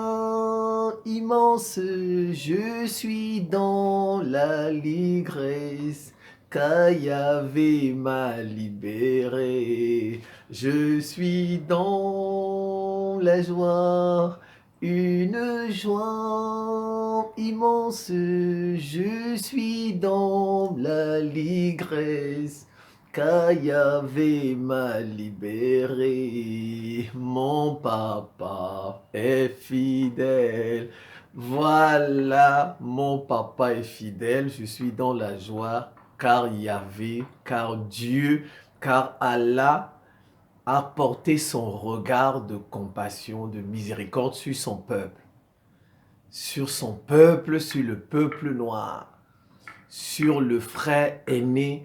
joie immense, je suis dans la ligresse, car Yahvé m'a libéré. Je suis dans la joie, une joie immense, je suis dans la ligresse. Car Yahvé m'a libéré, mon papa est fidèle. Voilà, mon papa est fidèle, je suis dans la joie, car Yahvé, car Dieu, car Allah a porté son regard de compassion, de miséricorde sur son peuple, sur le peuple noir, sur le frère aîné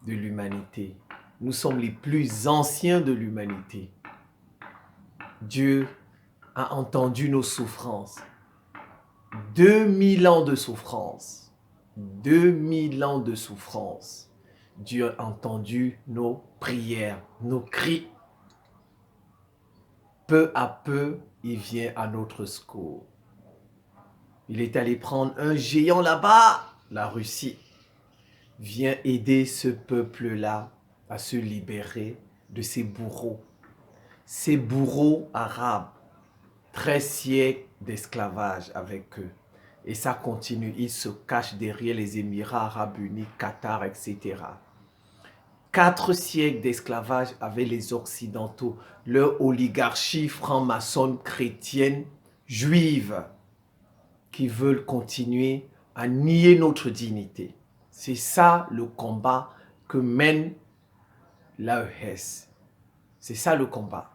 de l'humanité. Nous sommes les plus anciens de l'humanité. Dieu a entendu nos souffrances. 2000 ans de souffrance. 2000 ans de souffrance. Dieu a entendu nos prières, nos cris. Peu à peu, il vient à notre secours. Il est allé prendre un géant là-bas, la Russie. Vient aider ce peuple-là à se libérer de ces bourreaux. Ces bourreaux arabes, 13 siècles d'esclavage avec eux. Et ça continue, ils se cachent derrière les Émirats arabes unis, Qatar, etc. 4 siècles d'esclavage avec les Occidentaux, leur oligarchie franc-maçonne, chrétienne, juive, qui veulent continuer à nier notre dignité. C'est ça le combat que mène l'AES. C'est ça le combat.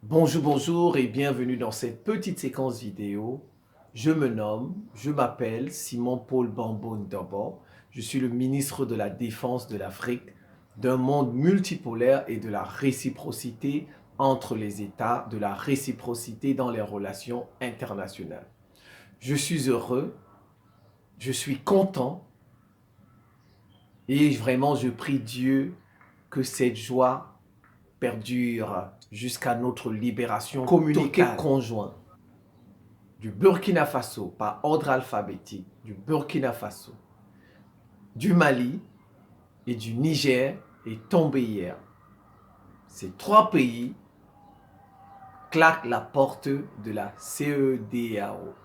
Bonjour, bonjour et bienvenue dans cette petite séquence vidéo. Je m'appelle Simon-Paul Bambo Ndobo. Je suis le ministre de la Défense de l'Afrique, d'un monde multipolaire et de la réciprocité entre les États, de la réciprocité dans les relations internationales. Je suis heureux, je suis content et vraiment je prie Dieu que cette joie perdure jusqu'à notre libération communiquée conjointe du Burkina Faso par ordre alphabétique, du Burkina Faso, du Mali et du Niger est tombé hier. Ces 3 pays claquent la porte de la CEDEAO.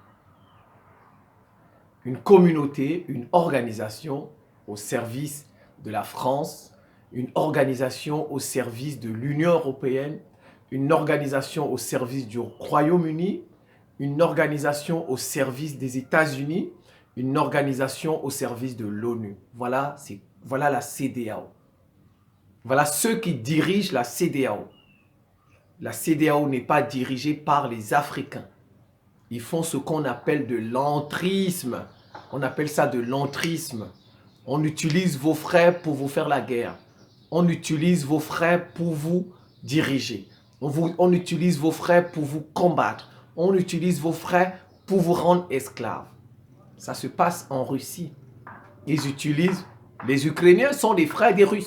Une communauté, une organisation au service de la France, une organisation au service de l'Union européenne, une organisation au service du Royaume-Uni, une organisation au service des États-Unis, une organisation au service de l'ONU. Voilà la CEDEAO. Voilà ceux qui dirigent la CEDEAO. La CEDEAO n'est pas dirigée par les Africains. Ils font ce qu'on appelle de l'entrisme. On appelle ça de l'entrisme. On utilise vos frères pour vous faire la guerre. On utilise vos frères pour vous diriger. On utilise vos frères pour vous combattre. On utilise vos frères pour vous rendre esclaves. Ça se passe en Russie. Les Ukrainiens sont des frères des Russes.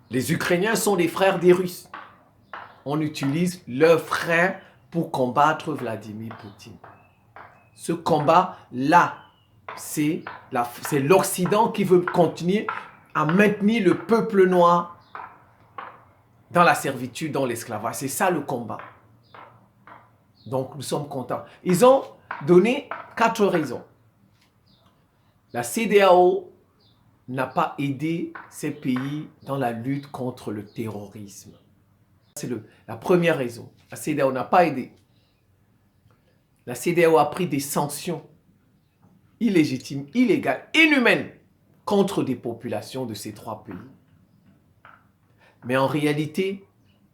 Les Ukrainiens sont des frères des Russes. On utilise leurs frères pour combattre Vladimir Poutine. Ce combat-là, c'est l'Occident qui veut continuer à maintenir le peuple noir dans la servitude, dans l'esclavage. C'est ça le combat. Donc nous sommes contents. Ils ont donné 4 raisons. La CEDEAO n'a pas aidé ces pays dans la lutte contre le terrorisme. C'est la première raison. La CEDEAO n'a pas aidé. La CEDEAO a pris des sanctions illégitimes, illégales, inhumaines contre des populations de ces 3 pays. Mais en réalité,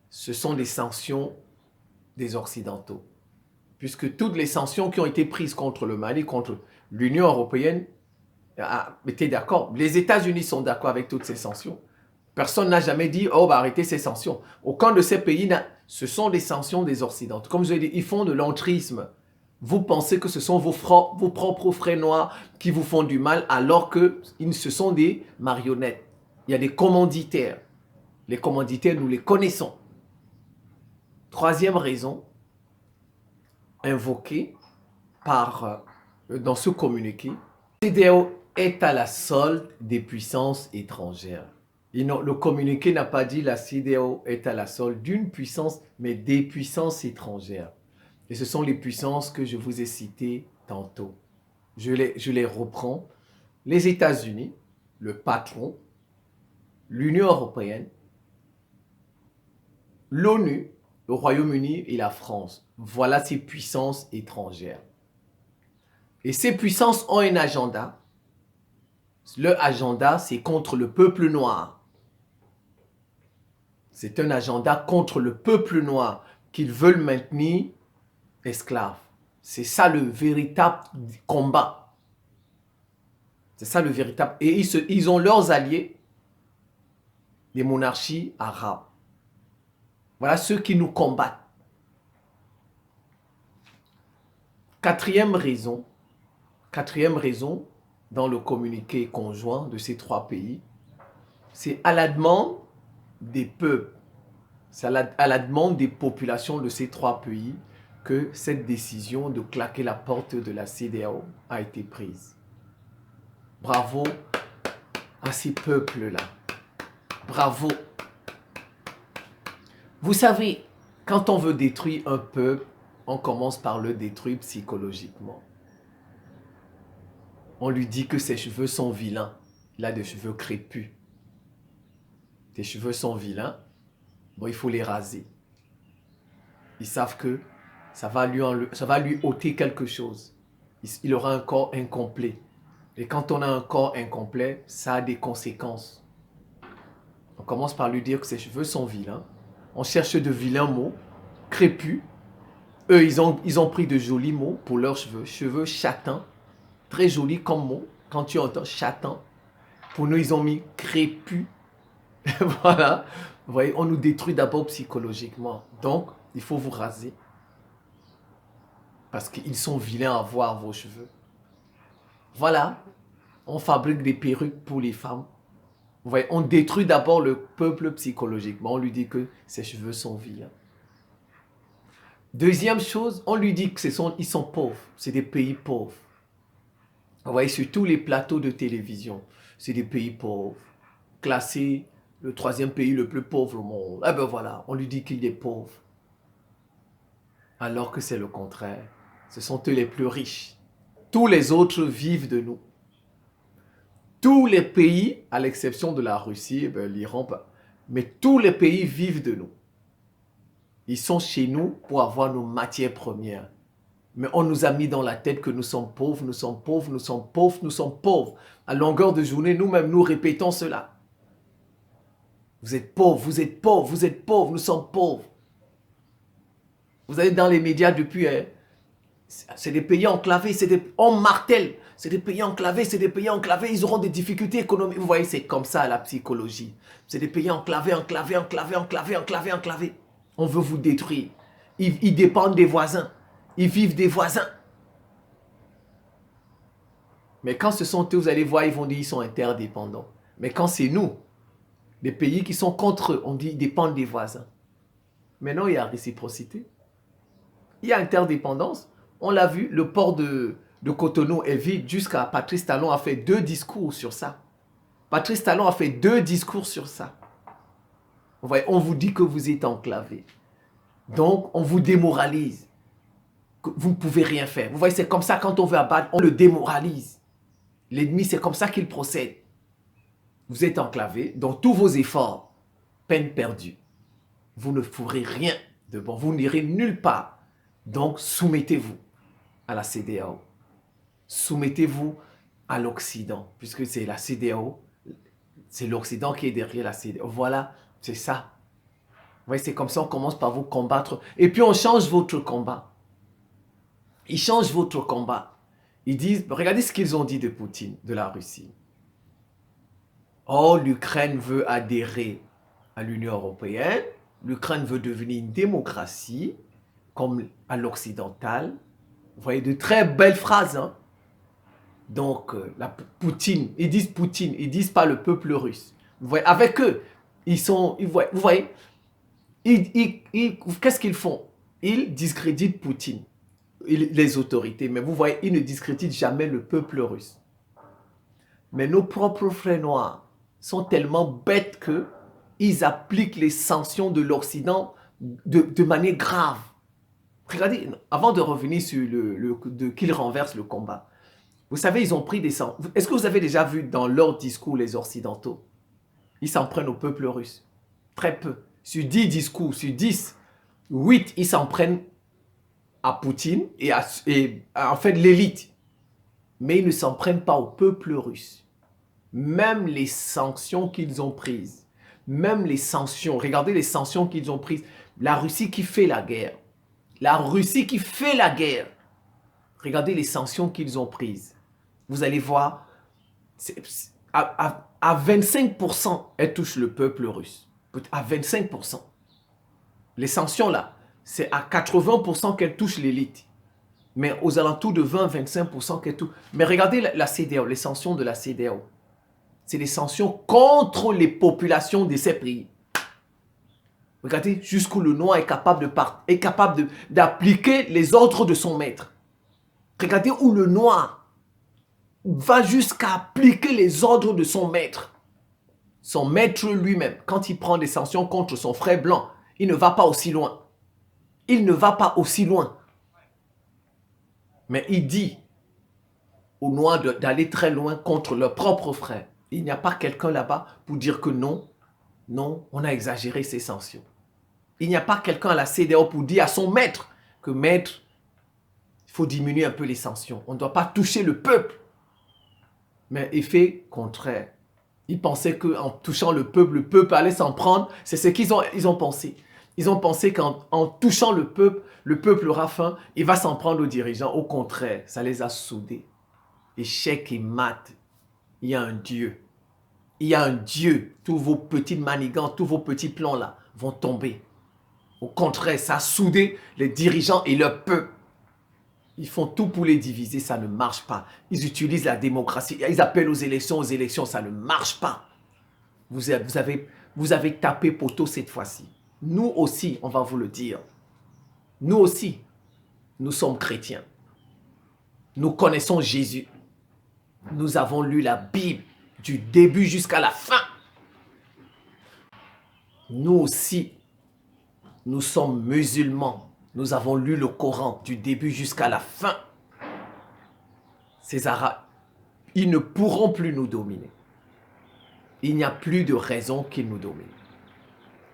ce sont des sanctions des Occidentaux. Puisque toutes les sanctions qui ont été prises contre le Mali, contre l'Union européenne, mettez d'accord, les États-Unis sont d'accord avec toutes ces sanctions. Personne n'a jamais dit, oh, arrêtez ces sanctions. Aucun de ces pays, ce sont des sanctions des Occidentaux. Comme je l'ai dit, ils font de l'entrisme. Vous pensez que ce sont vos propres frères noirs qui vous font du mal, alors que ce sont des marionnettes. Il y a des commanditaires. Les commanditaires, nous les connaissons. 3e raison, invoqué dans ce communiqué. La CEDEAO est à la solde des puissances étrangères. Le communiqué n'a pas dit la CEDEAO est à la solde d'une puissance, mais des puissances étrangères. Et ce sont les puissances que je vous ai citées tantôt. Je les reprends. Les États-Unis, le patron, l'Union européenne, l'ONU, le Royaume-Uni et la France. Voilà ces puissances étrangères. Et ces puissances ont un agenda. Leur agenda, c'est contre le peuple noir. C'est un agenda contre le peuple noir qu'ils veulent maintenir esclaves. C'est ça le véritable combat. C'est ça le véritable. Et ils ont leurs alliés, les monarchies arabes. Voilà ceux qui nous combattent. Quatrième raison dans le communiqué conjoint de ces trois pays, c'est à la demande des peuples, c'est à la demande des populations de ces trois pays que cette décision de claquer la porte de la CEDEAO a été prise. Bravo à ces peuples-là. Bravo. Vous savez, quand on veut détruire un peuple, on commence par le détruire psychologiquement. On lui dit que ses cheveux sont vilains. Il a des cheveux crépus. Tes cheveux sont vilains. Bon, il faut les raser. Ils savent que ça va lui ôter quelque chose. Il aura un corps incomplet. Et quand on a un corps incomplet, ça a des conséquences. On commence par lui dire que ses cheveux sont vilains. On cherche de vilains mots, crépus. Eux, ils ont pris de jolis mots pour leurs cheveux. Cheveux châtains, très jolis comme mots. Quand tu entends châtain, pour nous, ils ont mis crépus. Voilà. Vous voyez, on nous détruit d'abord psychologiquement. Donc, il faut vous raser. Parce qu'ils sont vilains à voir vos cheveux. Voilà. On fabrique des perruques pour les femmes. Vous voyez, on détruit d'abord le peuple psychologiquement. On lui dit que ses cheveux sont vilains. Deuxième chose, on lui dit qu'ils sont pauvres. C'est des pays pauvres. Vous voyez, sur tous les plateaux de télévision, c'est des pays pauvres. Classés, le 3e pays le plus pauvre au monde. Eh ben voilà, on lui dit qu'il est pauvre. Alors que c'est le contraire. Ce sont eux les plus riches. Tous les autres vivent de nous. Tous les pays, à l'exception de la Russie, l'Iran, mais tous les pays vivent de nous. Ils sont chez nous pour avoir nos matières premières. Mais on nous a mis dans la tête que nous sommes pauvres, nous sommes pauvres, nous sommes pauvres, nous sommes pauvres. À longueur de journée, nous-mêmes, nous répétons cela. Vous êtes pauvres, vous êtes pauvres, vous êtes pauvres, nous sommes pauvres. Vous allez dans les médias depuis, c'est des pays enclavés, on martèle, c'est des pays enclavés, c'est des pays enclavés, ils auront des difficultés économiques. Vous voyez, c'est comme ça la psychologie. C'est des pays enclavés, enclavés, enclavés, enclavés, enclavés, enclavés. On veut vous détruire. Ils dépendent des voisins. Ils vivent des voisins. Mais quand ce sont eux, vous allez voir, ils vont dire qu'ils sont interdépendants. Mais quand c'est nous, les pays qui sont contre eux, on dit qu'ils dépendent des voisins. Maintenant, il y a réciprocité. Il y a interdépendance. On l'a vu, le port de Cotonou est vide jusqu'à Patrice Talon a fait 2 discours sur ça. Patrice Talon a fait 2 discours sur ça. Vous voyez, on vous dit que vous êtes enclavé. Donc, on vous démoralise. Vous ne pouvez rien faire. Vous voyez, c'est comme ça quand on veut abattre, on le démoralise. L'ennemi, c'est comme ça qu'il procède. Vous êtes enclavé, donc tous vos efforts, peine perdue. Vous ne ferez rien de bon, vous n'irez nulle part. Donc, soumettez-vous à la CEDEAO. Soumettez-vous à l'Occident, puisque c'est la CEDEAO, c'est l'Occident qui est derrière la CEDEAO. Voilà, c'est ça. Vous voyez, c'est comme ça, on commence par vous combattre. Et puis, on change votre combat. Ils changent votre combat. Ils disent, regardez ce qu'ils ont dit de Poutine, de la Russie. Oh, l'Ukraine veut adhérer à l'Union européenne. L'Ukraine veut devenir une démocratie, comme à l'occidental. Vous voyez, de très belles phrases. Hein? Donc, Poutine, ils disent pas le peuple russe. Vous voyez, avec eux, vous voyez, qu'est-ce qu'ils font? Ils discréditent Poutine. les autorités. Mais vous voyez, ils ne discréditent jamais le peuple russe. Mais nos propres frères noirs sont tellement bêtes qu'ils appliquent les sanctions de l'Occident de manière grave. Regardez, avant de revenir sur qu'ils renversent le combat, vous savez, ils ont pris des sanctions. Est-ce que vous avez déjà vu dans leur discours les Occidentaux? Ils s'en prennent au peuple russe. Très peu. Sur 10 discours, sur 10, 8, ils s'en prennent à Poutine et en fait l'élite. Mais ils ne s'en prennent pas au peuple russe. Même les sanctions qu'ils ont prises, même les sanctions, regardez les sanctions qu'ils ont prises. La Russie qui fait la guerre. La Russie qui fait la guerre. Regardez les sanctions qu'ils ont prises. Vous allez voir, à 25%, elles touchent le peuple russe. À 25%. Les sanctions là, c'est à 80% qu'elles touchent l'élite. Mais aux alentours de 20-25% qu'elles touchent. Mais regardez la CEDEAO, les sanctions de la CEDEAO. C'est des sanctions contre les populations de ces pays. Regardez jusqu'où le noir est capable d'appliquer les ordres de son maître. Regardez où le noir va jusqu'à appliquer les ordres de son maître. Son maître lui-même, quand il prend des sanctions contre son frère blanc, il ne va pas aussi loin. Il ne va pas aussi loin. Mais il dit aux noirs d'aller très loin contre leur propre frère. Il n'y a pas quelqu'un là-bas pour dire que non, non, on a exagéré ces sanctions. Il n'y a pas quelqu'un à la CEDEAO pour dire à son maître que maître, il faut diminuer un peu les sanctions. On ne doit pas toucher le peuple. Mais effet contraire. Ils pensaient qu'en touchant le peuple allait s'en prendre. C'est ce qu'ils ont pensé. Ils ont pensé qu'en touchant le peuple aura faim, il va s'en prendre aux dirigeants. Au contraire, ça les a soudés. Échec et mat. Il y a un Dieu. Il y a un Dieu. Tous vos petites manigances, tous vos petits plans là vont tomber. Au contraire, ça a soudé les dirigeants et leur peuple. Ils font tout pour les diviser, ça ne marche pas. Ils utilisent la démocratie, ils appellent aux élections, ça ne marche pas. Vous avez tapé poteau cette fois-ci. Nous aussi, on va vous le dire. Nous aussi, nous sommes chrétiens. Nous connaissons Jésus. Nous avons lu la Bible du début jusqu'à la fin. Nous aussi, nous sommes musulmans. Nous avons lu le Coran du début jusqu'à la fin. Ces Arabes, ils ne pourront plus nous dominer. Il n'y a plus de raison qu'ils nous dominent.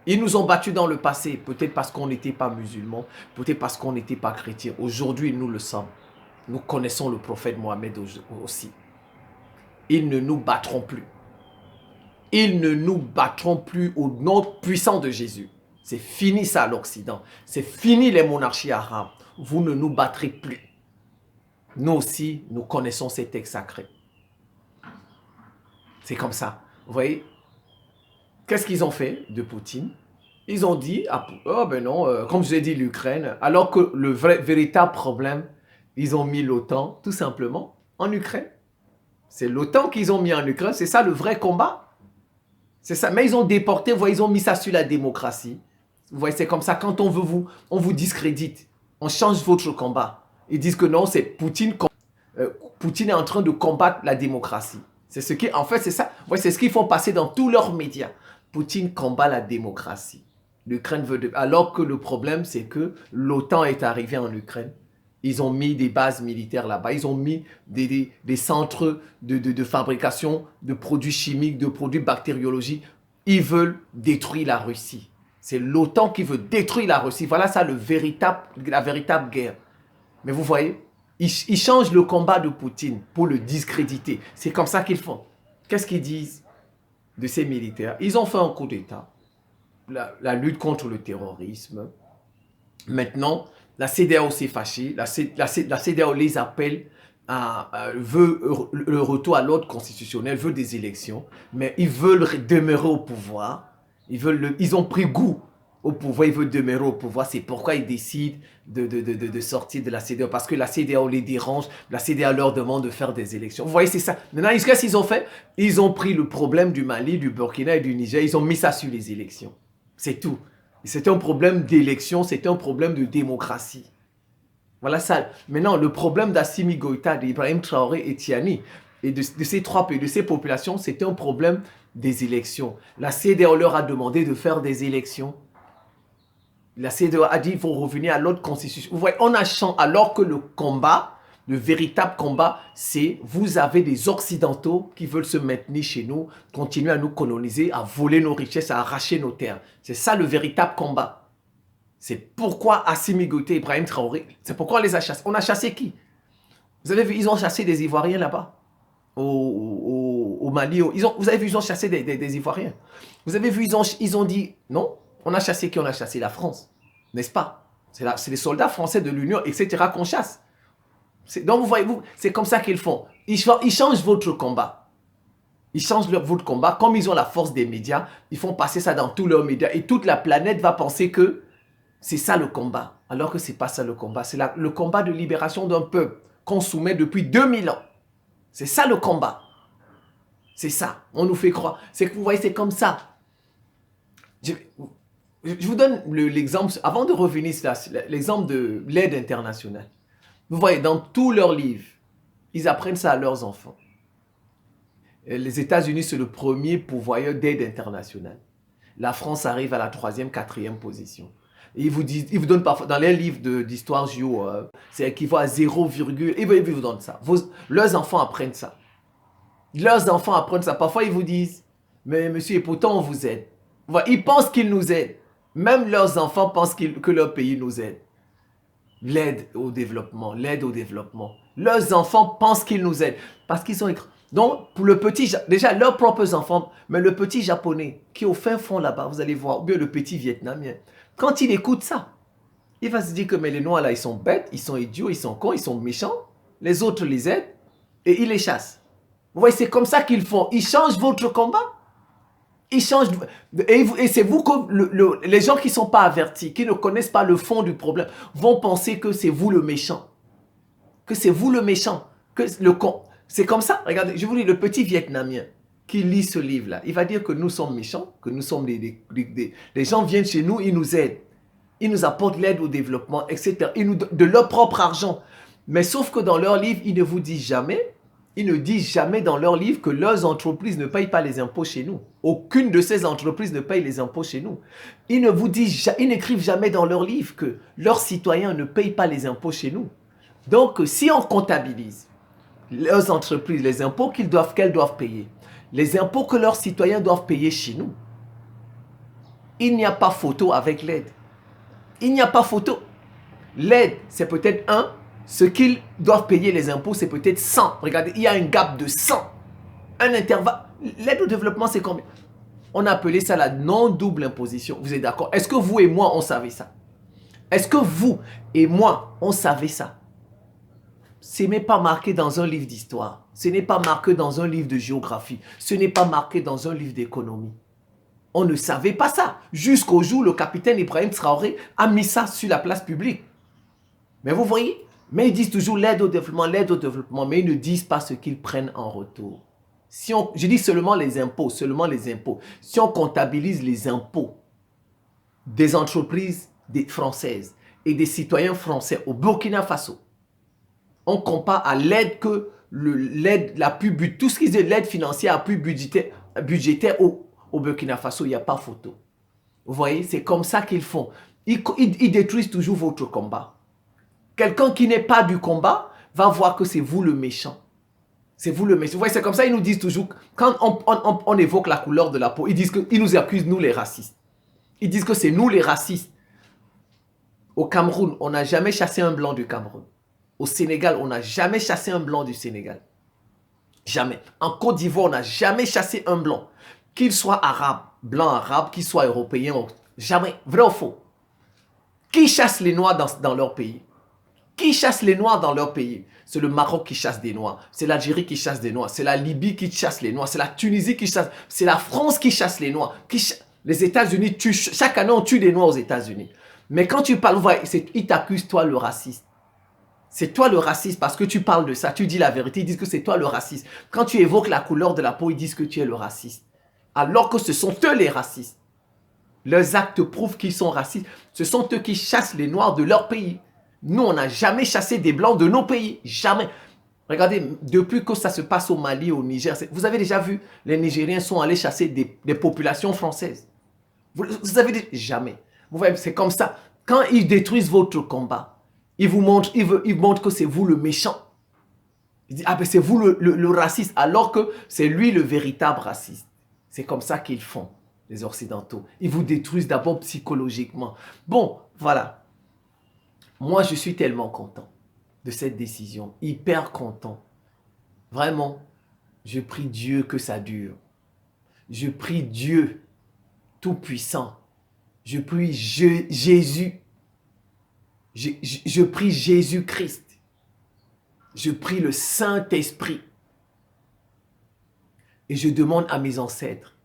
Ils nous ont battus dans le passé, peut-être parce qu'on n'était pas musulmans, peut-être parce qu'on n'était pas chrétiens. Aujourd'hui, nous le sommes. Nous connaissons le prophète Mohammed aussi. Ils ne nous battront plus. Ils ne nous battront plus au nom puissant de Jésus. C'est fini ça l'Occident. C'est fini les monarchies arabes. Vous ne nous battrez plus. Nous aussi, nous connaissons ces textes sacrés. C'est comme ça. Vous voyez? Qu'est-ce qu'ils ont fait de Poutine? Ils ont dit, oh ben non, comme je l'ai dit, l'Ukraine, alors que le véritable problème, ils ont mis l'OTAN, tout simplement, en Ukraine. C'est l'OTAN qu'ils ont mis en Ukraine, c'est ça le vrai combat. C'est ça, mais ils ont déporté, vous voyez, ils ont mis ça sur la démocratie. Vous voyez, c'est comme ça, quand on vous discrédite, on change votre combat. Ils disent que non, c'est Poutine. Poutine est en train de combattre la démocratie. C'est ce qui, en fait, c'est ça. Ouais, c'est ce qu'ils font passer dans tous leurs médias. Poutine combat la démocratie. L'Ukraine veut alors que le problème, c'est que l'OTAN est arrivé en Ukraine. Ils ont mis des bases militaires là-bas. Ils ont mis des centres de fabrication de produits chimiques, de produits bactériologiques. Ils veulent détruire la Russie. C'est l'OTAN qui veut détruire la Russie. Voilà ça, la véritable guerre. Mais vous voyez, ils changent le combat de Poutine pour le discréditer. C'est comme ça qu'ils font. Qu'est-ce qu'ils disent de ces militaires? Ils ont fait un coup d'État. La lutte contre le terrorisme. Maintenant, la CEDEAO s'est fâchée. La CEDEAO les appelle, veut le retour à l'ordre constitutionnel, veut des élections. Mais ils veulent demeurer au pouvoir. Ils ont pris goût au pouvoir, ils veulent demeurer au pouvoir. C'est pourquoi ils décident de sortir de la CEDEAO. Parce que la CEDEAO les dérange. La CEDEAO leur demande de faire des élections. Vous voyez, c'est ça. Maintenant, qu'est-ce qu'ils ont fait? Ils ont pris le problème du Mali, du Burkina et du Niger. Ils ont mis ça sur les élections. C'est tout. C'est un problème d'élection. C'est un problème de démocratie. Voilà ça. Maintenant, le problème d'Assimi Goïta, d'Ibrahim Traoré et Tiani, et de ces trois pays, de ces populations, c'était un problème des élections. La CEDEAO leur a demandé de faire des élections. La CEDEAO a dit qu'il faut revenir à l'autre constitution. Vous voyez, on a changé, alors que le combat, le véritable combat, c'est vous avez des Occidentaux qui veulent se maintenir chez nous, continuer à nous coloniser, à voler nos richesses, à arracher nos terres. C'est ça le véritable combat. C'est pourquoi Assimi Goïta et Ibrahim Traoré, c'est pourquoi on les a chassés. On a chassé qui? Vous avez vu, ils ont chassé des Ivoiriens là-bas, au Mali. Vous avez vu, ils ont chassé des Ivoiriens. Vous avez vu, ils ont dit, non, on a chassé qui? On a chassé la France, n'est-ce pas? C'est les soldats français de l'Union, etc. qu'on chasse. Donc, vous voyez, c'est comme ça qu'ils font. Ils changent votre combat. Ils changent votre combat. Comme ils ont la force des médias, ils font passer ça dans tous leurs médias. Et toute la planète va penser que c'est ça le combat. Alors que ce n'est pas ça le combat. C'est le combat de libération d'un peuple qu'on soumet depuis 2000 ans. C'est ça le combat. C'est ça. On nous fait croire. C'est que vous voyez, c'est comme ça. Je vous donne l'exemple, avant de revenir sur l'exemple de l'aide internationale. Vous voyez, dans tous leurs livres, ils apprennent ça à leurs enfants. Les États-Unis, c'est le premier pourvoyeur d'aide internationale. La France arrive à la 3e, 4e position. Et ils vous donnent parfois, dans les livres d'histoire géo, c'est équivaut à 0, ils vous donnent ça. Leurs enfants apprennent ça. Leurs enfants apprennent ça. Parfois, ils vous disent, mais monsieur, et pourtant on vous aide. Ils pensent qu'ils nous aident. Même leurs enfants pensent que leur pays nous aide. L'aide au développement, l'aide au développement. Leurs enfants pensent qu'ils nous aident. Parce qu'ils sont... Donc, pour le petit, déjà leurs propres enfants, mais le petit japonais qui est au fin fond là-bas, vous allez voir, ou bien le petit vietnamien, quand il écoute ça, il va se dire que mais les noirs là, ils sont bêtes, ils sont idiots, ils sont cons, ils sont méchants. Les autres les aident et ils les chassent. Vous voyez, c'est comme ça qu'ils font. Ils changent votre combat. Ils changent. Et c'est vous que les gens qui ne sont pas avertis, qui ne connaissent pas le fond du problème, vont penser que c'est vous le méchant. Que c'est vous le méchant. Que le con. C'est comme ça. Regardez, je vous dis, le petit Vietnamien qui lit ce livre-là, il va dire que nous sommes méchants, que nous sommes les gens viennent chez nous, ils nous aident. Ils nous apportent l'aide au développement, etc. Ils nous donnent de leur propre argent. Mais sauf que dans leur livre, ils ne vous disent jamais, dans leur livre que leurs entreprises ne payent pas les impôts chez nous. Aucune de ces entreprises ne paye les impôts chez nous. Ils n'écrivent jamais dans leur livre que leurs citoyens ne payent pas les impôts chez nous. Donc, si on comptabilise leurs entreprises, les impôts qu'elles doivent payer, les impôts que leurs citoyens doivent payer chez nous, il n'y a pas photo avec l'aide. Il n'y a pas photo. L'aide, c'est peut-être 1. Ce qu'ils doivent payer les impôts, c'est peut-être 100. Regardez, il y a un gap de 100. Un intervalle. L'aide au développement, c'est combien? On a appelé ça la non-double imposition. Vous êtes d'accord? Est-ce que vous et moi, on savait ça? Est-ce que vous et moi, on savait ça? Ce n'est pas marqué dans un livre d'histoire. Ce n'est pas marqué dans un livre de géographie. Ce n'est pas marqué dans un livre d'économie. On ne savait pas ça. Jusqu'au jour où le capitaine Ibrahim Traoré a mis ça sur la place publique. Mais vous voyez? Mais ils disent toujours l'aide au développement, mais ils ne disent pas ce qu'ils prennent en retour. Je dis seulement les impôts. Si on comptabilise les impôts des entreprises françaises et des citoyens français au Burkina Faso, on compare à l'aide tout ce qui est l'aide financière la plus budgétaire au Burkina Faso, il n'y a pas photo. Vous voyez, c'est comme ça qu'ils font. Ils détruisent toujours votre combat. Quelqu'un qui n'est pas du combat va voir que c'est vous le méchant. C'est vous le méchant. Vous voyez, c'est comme ça, ils nous disent toujours, quand on évoque la couleur de la peau, ils nous accusent, nous les racistes. Ils disent que c'est nous les racistes. Au Cameroun, on n'a jamais chassé un blanc du Cameroun. Au Sénégal, on n'a jamais chassé un blanc du Sénégal. Jamais. En Côte d'Ivoire, on n'a jamais chassé un blanc. Qu'il soit arabe, blanc arabe, qu'il soit européen, jamais. Vrai ou faux? Qui chasse les Noirs dans leur pays? Qui chasse les Noirs dans leur pays? C'est le Maroc qui chasse des Noirs. C'est l'Algérie qui chasse des Noirs. C'est la Libye qui chasse les Noirs. C'est la Tunisie qui chasse. C'est la France qui chasse les Noirs. Les États-Unis tuent. Chaque année, on tue des Noirs aux États-Unis. Mais quand tu parles, ils t'accusent, toi, le raciste. C'est toi le raciste parce que tu parles de ça. Tu dis la vérité, ils disent que c'est toi le raciste. Quand tu évoques la couleur de la peau, ils disent que tu es le raciste. Alors que ce sont eux les racistes. Leurs actes prouvent qu'ils sont racistes. Ce sont eux qui chassent les Noirs de leur pays. Nous, on n'a jamais chassé des Blancs de nos pays. Jamais. Regardez, depuis que ça se passe au Mali, au Niger, vous avez déjà vu, les Nigériens sont allés chasser des populations françaises. Vous avez dit, jamais. Vous voyez, c'est comme ça. Quand ils détruisent votre combat, ils vous montrent, ils montrent que c'est vous le méchant. Ils disent, ah ben c'est vous le raciste, alors que c'est lui le véritable raciste. C'est comme ça qu'ils font, les Occidentaux. Ils vous détruisent d'abord psychologiquement. Bon, voilà. Moi, je suis tellement content de cette décision, hyper content. Vraiment, je prie Dieu que ça dure. Je prie Dieu tout-puissant. Je prie Jésus. Je prie Jésus-Christ. Je prie le Saint-Esprit. Et je demande à mes ancêtres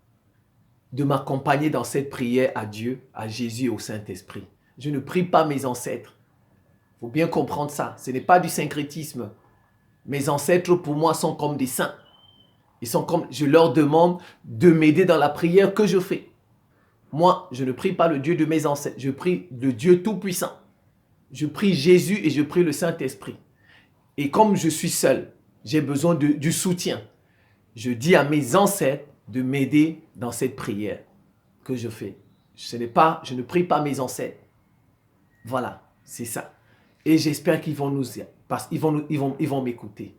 de m'accompagner dans cette prière à Dieu, à Jésus et au Saint-Esprit. Je ne prie pas mes ancêtres. Il faut bien comprendre ça. Ce n'est pas du syncrétisme. Mes ancêtres, pour moi, sont comme des saints. Ils sont comme, je leur demande de m'aider dans la prière que je fais. Moi, je ne prie pas le Dieu de mes ancêtres. Je prie le Dieu Tout-Puissant. Je prie Jésus et je prie le Saint-Esprit. Et comme je suis seul, j'ai besoin du soutien. Je dis à mes ancêtres de m'aider dans cette prière que je fais. Je ne prie pas mes ancêtres. Voilà, c'est ça. Et j'espère qu'ils vont ils vont m'écouter.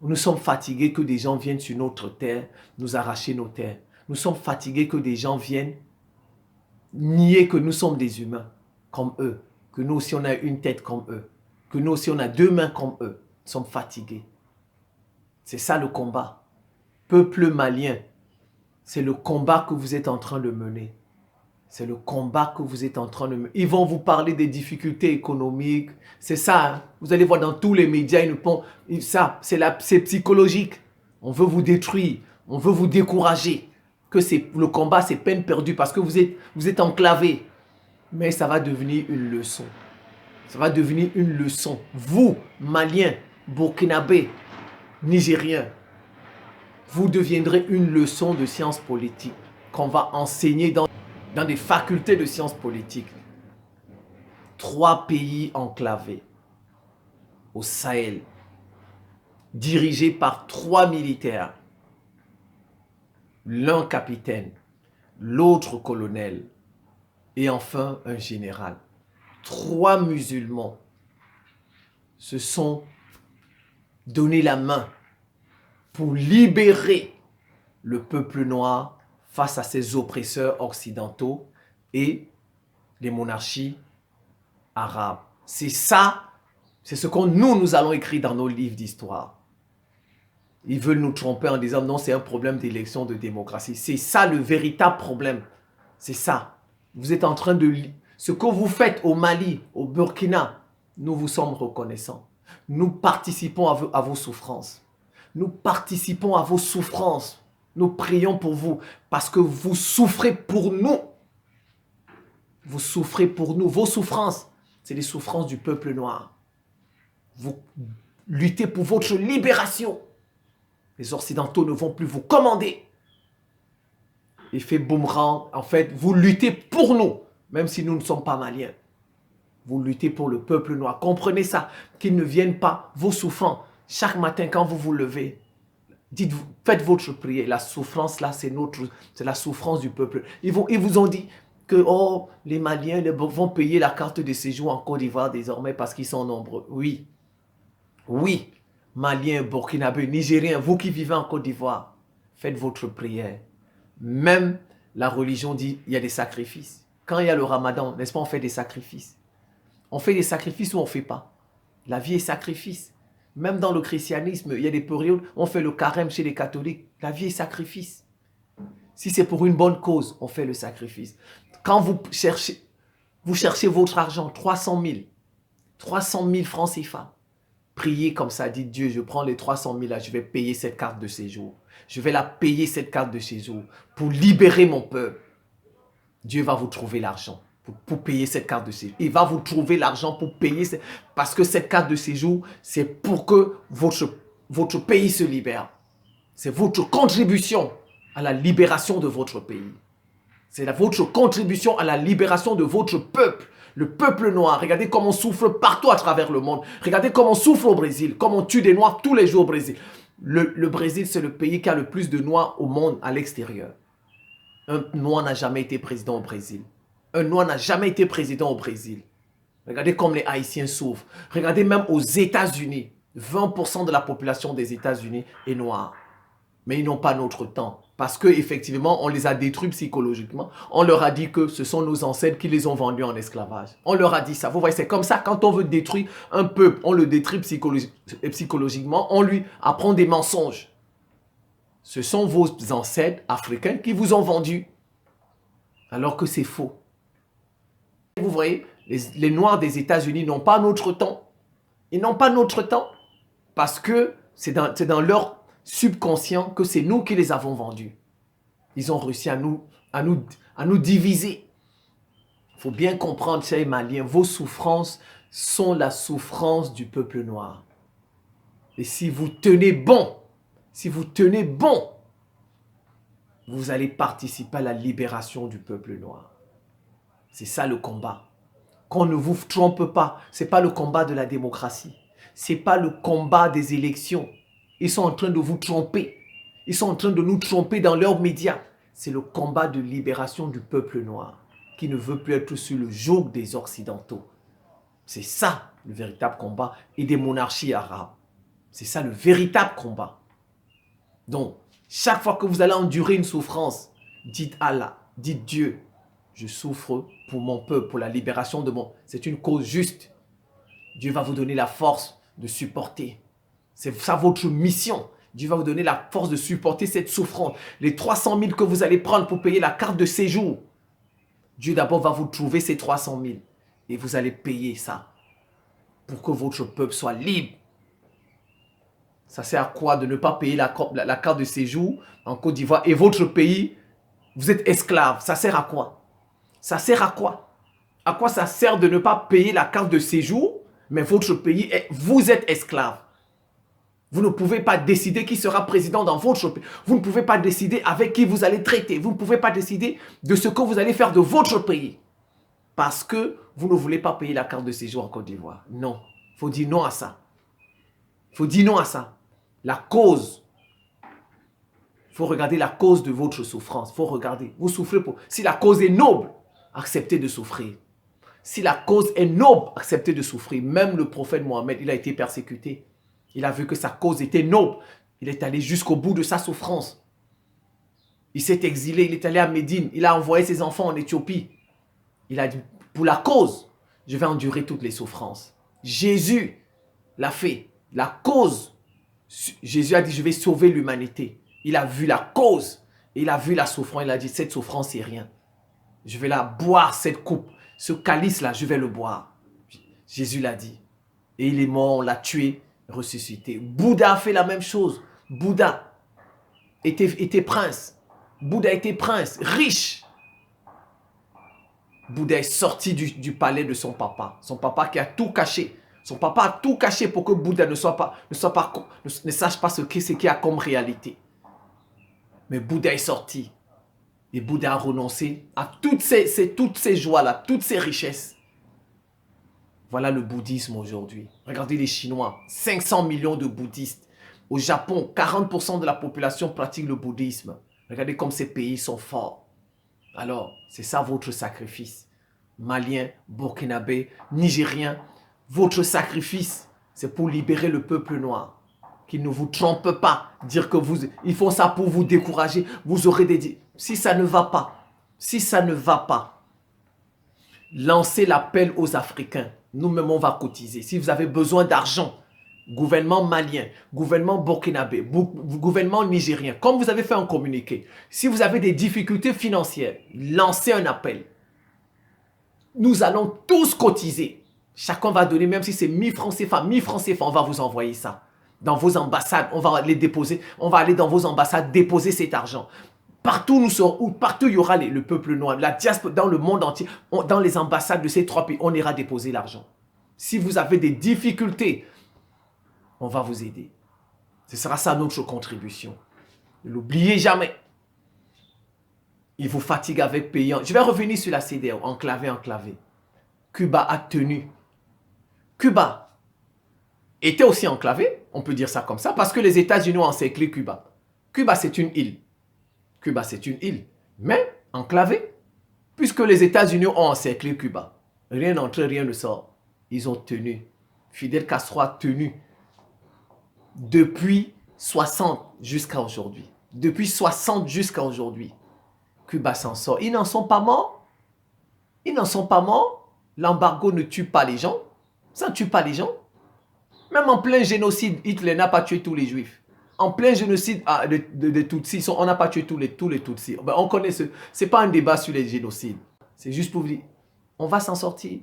Nous sommes fatigués que des gens viennent sur notre terre, nous arracher nos terres. Nous sommes fatigués que des gens viennent nier que nous sommes des humains comme eux, que nous aussi on a une tête comme eux, que nous aussi on a deux mains comme eux. Nous sommes fatigués. C'est ça le combat. Peuple malien, c'est le combat que vous êtes en train de mener. C'est le combat que vous êtes en train de mener. Ils vont vous parler des difficultés économiques. C'est ça. Hein? Vous allez voir dans tous les médias, ça, c'est psychologique. On veut vous détruire. On veut vous décourager. Que le combat, c'est peine perdue parce que vous êtes enclavés. Mais ça va devenir une leçon. Ça va devenir une leçon. Vous, Maliens, Burkinabés, Nigériens, vous deviendrez une leçon de sciences politiques qu'on va enseigner dans des facultés de sciences politiques. 3 pays enclavés au Sahel, dirigés par 3 militaires. L'un capitaine, l'autre colonel et enfin un général. 3 musulmans se sont donné la main pour libérer le peuple noir face à ses oppresseurs occidentaux et les monarchies arabes. C'est ça, c'est ce que nous allons écrire dans nos livres d'histoire. Ils veulent nous tromper en disant non, c'est un problème d'élection, de démocratie. C'est ça le véritable problème. C'est ça. Vous êtes en train de... Ce que vous faites au Mali, au Burkina, nous vous sommes reconnaissants. Nous participons à vos souffrances. Nous participons à vos souffrances. Nous prions pour vous parce que vous souffrez pour nous. Vous souffrez pour nous. Vos souffrances, c'est les souffrances du peuple noir. Vous luttez pour votre libération. Les Occidentaux ne vont plus vous commander. Effet boomerang, en fait, vous luttez pour nous, même si nous ne sommes pas maliens. Vous luttez pour le peuple noir. Comprenez ça, qu'ils ne viennent pas vos souffrants. Chaque matin, quand vous vous levez, dites-vous, faites votre prière. La souffrance, là, c'est la souffrance du peuple. Ils vous ont dit que les Maliens vont payer la carte de séjour en Côte d'Ivoire désormais parce qu'ils sont nombreux. Oui. Oui. Maliens, Burkinabés, Nigériens, vous qui vivez en Côte d'Ivoire, faites votre prière. Même la religion dit qu'il y a des sacrifices. Quand il y a le ramadan, n'est-ce pas, on fait des sacrifices. On fait des sacrifices ou on ne fait pas. La vie est sacrifice. Même dans le christianisme, il y a des périodes où on fait le carême chez les catholiques. La vie est sacrifice. Si c'est pour une bonne cause, on fait le sacrifice. Quand vous cherchez votre argent, 300 000 francs CFA. Priez comme ça, dites Dieu, je prends les 300 000 là, je vais payer cette carte de séjour. Je vais la payer cette carte de séjour pour libérer mon peuple. Dieu va vous trouver l'argent pour payer cette carte de séjour. Il va vous trouver l'argent pour payer, parce que cette carte de séjour, c'est pour que votre pays se libère. C'est votre contribution à la libération de votre pays. C'est votre contribution à la libération de votre peuple. Le peuple noir, regardez comment on souffre partout à travers le monde. Regardez comment on souffre au Brésil, comment on tue des noirs tous les jours au Brésil. Le Brésil, c'est le pays qui a le plus de noirs au monde à l'extérieur. Un noir n'a jamais été président au Brésil. Un noir n'a jamais été président au Brésil. Regardez comme les Haïtiens souffrent. Regardez même aux États-Unis. 20% de la population des États-Unis est noire. Mais ils n'ont pas notre temps. Parce qu'effectivement, on les a détruits psychologiquement. On leur a dit que ce sont nos ancêtres qui les ont vendus en esclavage. On leur a dit ça. Vous voyez, c'est comme ça. Quand on veut détruire un peuple, on le détruit psychologiquement. On lui apprend des mensonges. Ce sont vos ancêtres africains qui vous ont vendus. Alors que c'est faux. Vous voyez, les Noirs des États-Unis n'ont pas notre temps. Ils n'ont pas notre temps parce que c'est dans leur subconscient que c'est nous qui les avons vendus. Ils ont réussi à nous diviser. Il faut bien comprendre, chers Maliens, vos souffrances sont la souffrance du peuple noir. Et si vous tenez bon, vous allez participer à la libération du peuple noir. C'est ça le combat. Qu'on ne vous trompe pas, ce n'est pas le combat de la démocratie. Ce n'est pas le combat des élections. Ils sont en train de vous tromper. Ils sont en train de nous tromper dans leurs médias. C'est le combat de libération du peuple noir qui ne veut plus être sur le joug des Occidentaux. C'est ça le véritable combat et des monarchies arabes. C'est ça le véritable combat. Donc, chaque fois que vous allez endurer une souffrance, dites Allah, dites Dieu, je souffre pour mon peuple, pour la libération de mon... C'est une cause juste. Dieu va vous donner la force de supporter. C'est ça votre mission. Dieu va vous donner la force de supporter cette souffrance. Les 300 000 que vous allez prendre pour payer la carte de séjour. Dieu d'abord va vous trouver ces 300 000. Et vous allez payer ça. Pour que votre peuple soit libre. Ça sert à quoi de ne pas payer la carte de séjour en Côte d'Ivoire et votre pays, vous êtes esclave. Ça sert à quoi? Ça sert à quoi? À quoi ça sert de ne pas payer la carte de séjour, mais votre pays, vous êtes esclave? Vous ne pouvez pas décider qui sera président dans votre pays. Vous ne pouvez pas décider avec qui vous allez traiter. Vous ne pouvez pas décider de ce que vous allez faire de votre pays. Parce que vous ne voulez pas payer la carte de séjour en Côte d'Ivoire. Non. Il faut dire non à ça. Il faut dire non à ça. La cause. Il faut regarder la cause de votre souffrance. Il faut regarder. Vous souffrez pour... Si la cause est noble, acceptez de souffrir. Si la cause est noble, acceptez de souffrir. Même le prophète Mohammed, il a été persécuté. Il a vu que sa cause était noble. Il est allé jusqu'au bout de sa souffrance. Il s'est exilé, il est allé à Médine. Il a envoyé ses enfants en Éthiopie. Il a dit, pour la cause, je vais endurer toutes les souffrances. Jésus l'a fait. La cause, Jésus a dit, je vais sauver l'humanité. Il a vu la cause. Il a vu la souffrance. Il a dit, cette souffrance, c'est rien. Je vais la boire, cette coupe. Ce calice-là, je vais le boire. Jésus l'a dit. Et il est mort, on l'a tué, ressuscité. Bouddha a fait la même chose. Bouddha était prince. Bouddha était prince, riche. Bouddha est sorti du palais de son papa. Son papa qui a tout caché. Son papa a tout caché pour que Bouddha ne sache pas ce qu'il y a comme réalité. Mais Bouddha est sorti. Et Bouddha a renoncé à toutes ces joies-là, toutes ces richesses. Voilà le bouddhisme aujourd'hui. Regardez les Chinois, 500 millions de bouddhistes. Au Japon, 40% de la population pratique le bouddhisme. Regardez comme ces pays sont forts. Alors, c'est ça votre sacrifice. Malien, Burkinabé, Nigérien, votre sacrifice, c'est pour libérer le peuple noir. Qu'ils ne vous trompent pas. Dire que ils font ça pour vous décourager. Vous aurez des... Si ça ne va pas, lancez l'appel aux Africains. Nous-mêmes, on va cotiser. Si vous avez besoin d'argent, gouvernement malien, gouvernement burkinabé, gouvernement nigérien, comme vous avez fait un communiqué, si vous avez des difficultés financières, lancez un appel. Nous allons tous cotiser. Chacun va donner, même si c'est 1000 francs CFA, 1000 francs CFA, on va vous envoyer ça. Dans vos ambassades, on va les déposer. On va aller dans vos ambassades déposer cet argent. Partout nous serons, partout il y aura le peuple noir, la diaspora dans le monde entier, dans les ambassades de ces 3 pays, on ira déposer l'argent. Si vous avez des difficultés, on va vous aider. Ce sera ça notre contribution. Ne l'oubliez jamais. Il vous fatigue avec payant. Je vais revenir sur la CEDEAO, enclavé. Cuba a tenu. Cuba était aussi enclavé, on peut dire ça comme ça, parce que les États-Unis ont encerclé Cuba. Cuba, c'est une île. Cuba, c'est une île, mais enclavée, puisque les États-Unis ont encerclé Cuba. Rien n'entre, rien ne sort. Ils ont tenu. Fidel Castro a tenu depuis 60 jusqu'à aujourd'hui. Depuis 60 jusqu'à aujourd'hui. Cuba s'en sort. Ils n'en sont pas morts. Ils n'en sont pas morts. L'embargo ne tue pas les gens. Ça ne tue pas les gens. Même en plein génocide, Hitler n'a pas tué tous les Juifs. En plein génocide de Tutsis, on n'a pas tué tous les Tutsis. Ben, on connaît ce n'est pas un débat sur les génocides. C'est juste pour vous dire, on va s'en sortir.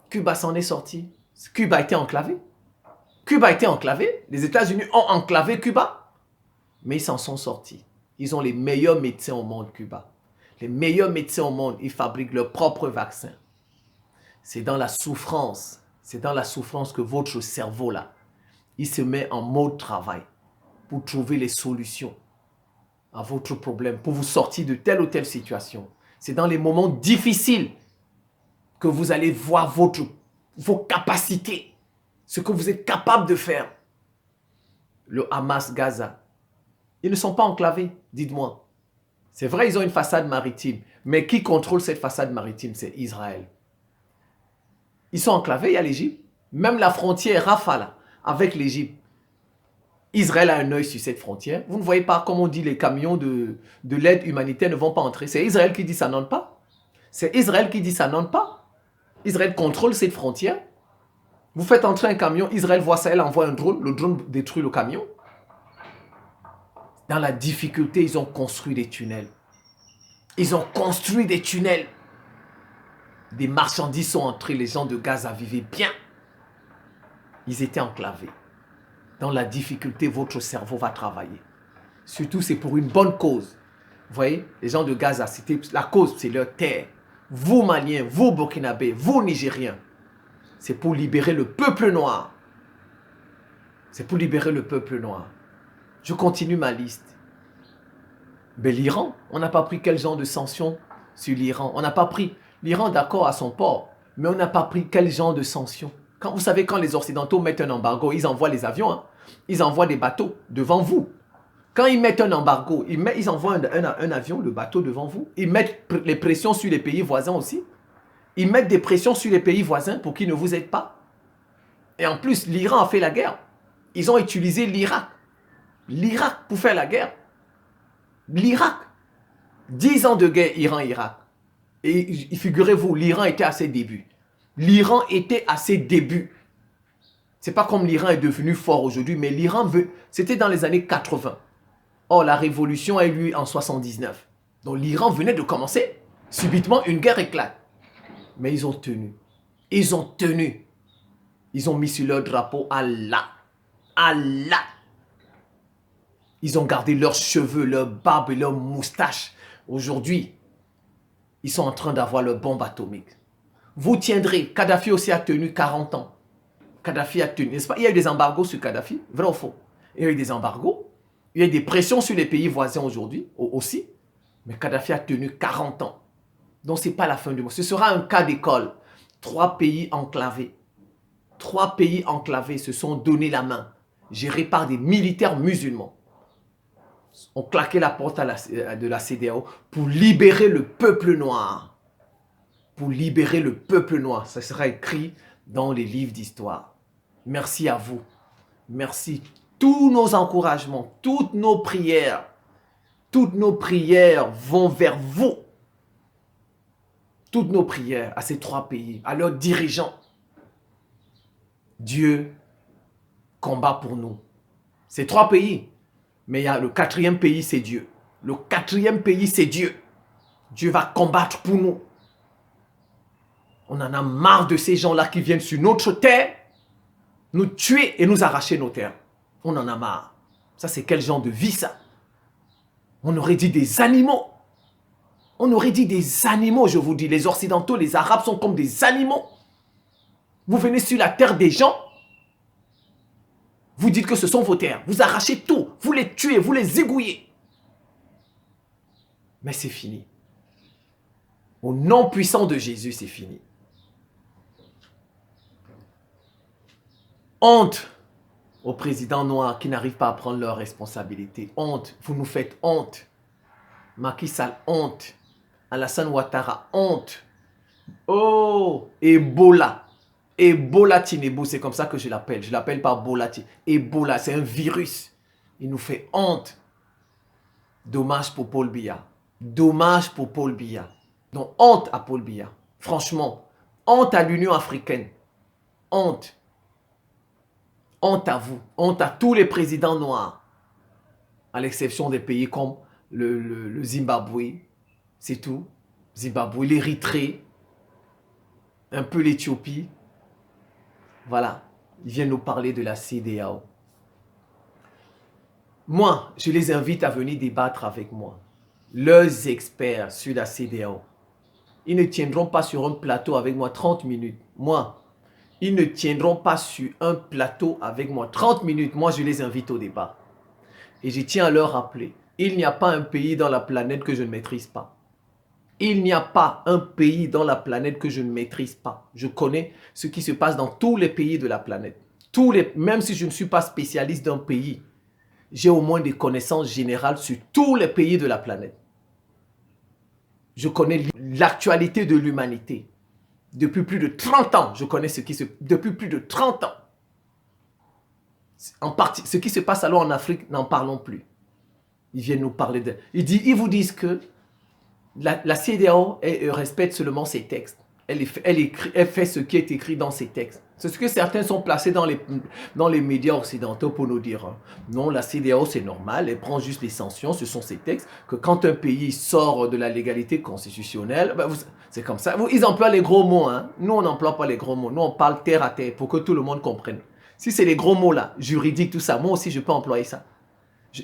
Cuba s'en est sorti. Cuba a été enclavé. Cuba a été enclavé. Les États-Unis ont enclavé Cuba. Mais ils s'en sont sortis. Ils ont les meilleurs médecins au monde, Cuba. Les meilleurs médecins au monde, ils fabriquent leurs propres vaccins. C'est dans la souffrance. C'est dans la souffrance que votre cerveau, là, il se met en mode travail pour trouver les solutions à votre problème, pour vous sortir de telle ou telle situation. C'est dans les moments difficiles que vous allez voir vos capacités, ce que vous êtes capable de faire. Le Hamas, Gaza, ils ne sont pas enclavés, dites-moi. C'est vrai, ils ont une façade maritime, mais qui contrôle cette façade maritime? C'est Israël. Ils sont enclavés, il y a l'Égypte. Même la frontière Rafah, là, avec l'Égypte. Israël a un œil sur cette frontière. Vous ne voyez pas, comme on dit, les camions de l'aide humanitaire ne vont pas entrer. C'est Israël qui dit ça n'entre pas. C'est Israël qui dit ça n'entre pas. Israël contrôle cette frontière. Vous faites entrer un camion, Israël voit ça, elle envoie un drone, le drone détruit le camion. Dans la difficulté, ils ont construit des tunnels. Ils ont construit des tunnels. Des marchandises sont entrées, les gens de Gaza vivaient bien. Ils étaient enclavés. Dans la difficulté, votre cerveau va travailler. Surtout, c'est pour une bonne cause. Vous voyez, les gens de Gaza, la cause, c'est leur terre. Vous, Maliens, vous, Burkinabés, vous, Nigériens, c'est pour libérer le peuple noir. C'est pour libérer le peuple noir. Je continue ma liste. Mais l'Iran, on n'a pas pris quel genre de sanctions sur l'Iran. On n'a pas pris. L'Iran, d'accord, à son port, mais on n'a pas pris quel genre de sanctions. Vous savez, quand les Occidentaux mettent un embargo, ils envoient les avions, hein, ils envoient des bateaux devant vous. Quand ils mettent un embargo, ils envoient un avion, le bateau devant vous. Ils mettent les pressions sur les pays voisins aussi. Ils mettent des pressions sur les pays voisins pour qu'ils ne vous aident pas. Et en plus, l'Iran a fait la guerre. Ils ont utilisé l'Irak. L'Irak pour faire la guerre. L'Irak. 10 ans de guerre Iran-Irak. Et figurez-vous, l'Iran était à ses débuts. L'Iran était à ses débuts. C'est pas comme l'Iran est devenu fort aujourd'hui, mais l'Iran c'était dans les années 80. Or, la révolution a eu lieu en 79. Donc l'Iran venait de commencer. Subitement, une guerre éclate. Mais ils ont tenu. Ils ont tenu. Ils ont mis sur leur drapeau Allah. Allah. Ils ont gardé leurs cheveux, leurs barbes et leurs moustaches. Aujourd'hui, ils sont en train d'avoir leur bombe atomique. Vous tiendrez. Kadhafi aussi a tenu 40 ans. Kadhafi a tenu, n'est-ce pas? Il y a eu des embargos sur Kadhafi, vrai ou faux? Il y a eu des embargos. Il y a eu des pressions sur les pays voisins aujourd'hui aussi. Mais Kadhafi a tenu 40 ans. Donc, ce n'est pas la fin du monde. Ce sera un cas d'école. 3 pays enclavés. 3 pays enclavés se sont donné la main, gérés par des militaires musulmans. On claquait la porte de la CEDEAO pour libérer le peuple noir. Pour libérer le peuple noir. Ça sera écrit dans les livres d'histoire. Merci à vous. Merci. Tous nos encouragements, toutes nos prières vont vers vous. Toutes nos prières à ces 3 pays, à leurs dirigeants. Dieu combat pour nous. Ces 3 pays. Mais il y a le 4e pays, c'est Dieu. Le 4e pays, c'est Dieu. Dieu va combattre pour nous. On en a marre de ces gens-là qui viennent sur notre terre, nous tuer et nous arracher nos terres. On en a marre. Ça, c'est quel genre de vie, ça? On aurait dit des animaux. On aurait dit des animaux, je vous dis. Les Occidentaux, les Arabes sont comme des animaux. Vous venez sur la terre des gens, vous dites que ce sont vos terres. Vous arrachez tout. Vous les tuez, vous les égouillez. Mais c'est fini. Au nom puissant de Jésus, c'est fini. Honte aux présidents noirs qui n'arrivent pas à prendre leurs responsabilités. Honte, vous nous faites honte. Macky Sall, honte. Alassane Ouattara, honte. Oh, Ebola. Ebola Tinubu, c'est comme ça que je l'appelle. Je l'appelle pas Bola. Ebola, c'est un virus. Il nous fait honte. Dommage pour Paul Biya. Dommage pour Paul Biya. Donc, honte à Paul Biya. Franchement, honte à l'Union africaine. Honte. Honte à vous. Honte à tous les présidents noirs. À l'exception des pays comme le Zimbabwe. C'est tout. Zimbabwe, l'Érythrée. Un peu l'Éthiopie. Voilà. Ils viennent nous parler de la CEDEAO. Moi, je les invite à venir débattre avec moi. Leurs experts sur la CEDEAO. Ils ne tiendront pas sur un plateau avec moi 30 minutes. Moi, ils ne tiendront pas sur un plateau avec moi 30 minutes. Moi, je les invite au débat. Et je tiens à leur rappeler, il n'y a pas un pays dans la planète que je ne maîtrise pas. Il n'y a pas un pays dans la planète que je ne maîtrise pas. Je connais ce qui se passe dans tous les pays de la planète. Même si je ne suis pas spécialiste d'un pays, j'ai au moins des connaissances générales sur tous les pays de la planète. Je connais l'actualité de l'humanité. Depuis plus de 30 ans, je connais ce qui se passe. Depuis plus de 30 ans. En partie, ce qui se passe alors en Afrique, n'en parlons plus. Ils viennent nous parler de... Ils vous disent que la CEDEAO respecte seulement ses textes. Elle fait ce qui est écrit dans ses textes. C'est ce que certains sont placés dans les médias occidentaux pour nous dire. Non, la CEDEAO c'est normal, elle prend juste les sanctions, ce sont ses textes. Que quand un pays sort de la légalité constitutionnelle, ben c'est comme ça. Ils emploient les gros mots. Hein. Nous, on n'emploie pas les gros mots. Nous, on parle terre à terre pour que tout le monde comprenne. Si c'est les gros mots là, juridiques, tout ça, moi aussi je peux employer ça.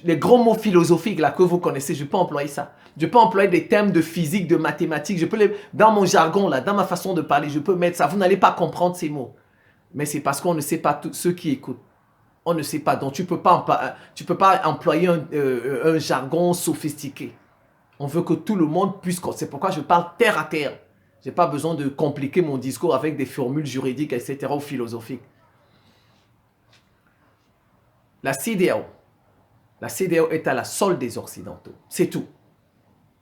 Les gros mots philosophiques là que vous connaissez, je peux employer ça. Je peux employer des termes de physique, de mathématiques. Je peux dans mon jargon là, dans ma façon de parler, je peux mettre ça. Vous n'allez pas comprendre ces mots. Mais c'est parce qu'on ne sait pas ceux qui écoutent. On ne sait pas. Donc tu peux pas employer un jargon sophistiqué. On veut que tout le monde puisse. C'est pourquoi je parle terre à terre. Je n'ai pas besoin de compliquer mon discours avec des formules juridiques, etc. ou philosophiques. La CEDEAO. La CEDEAO est à la solde des Occidentaux. C'est tout.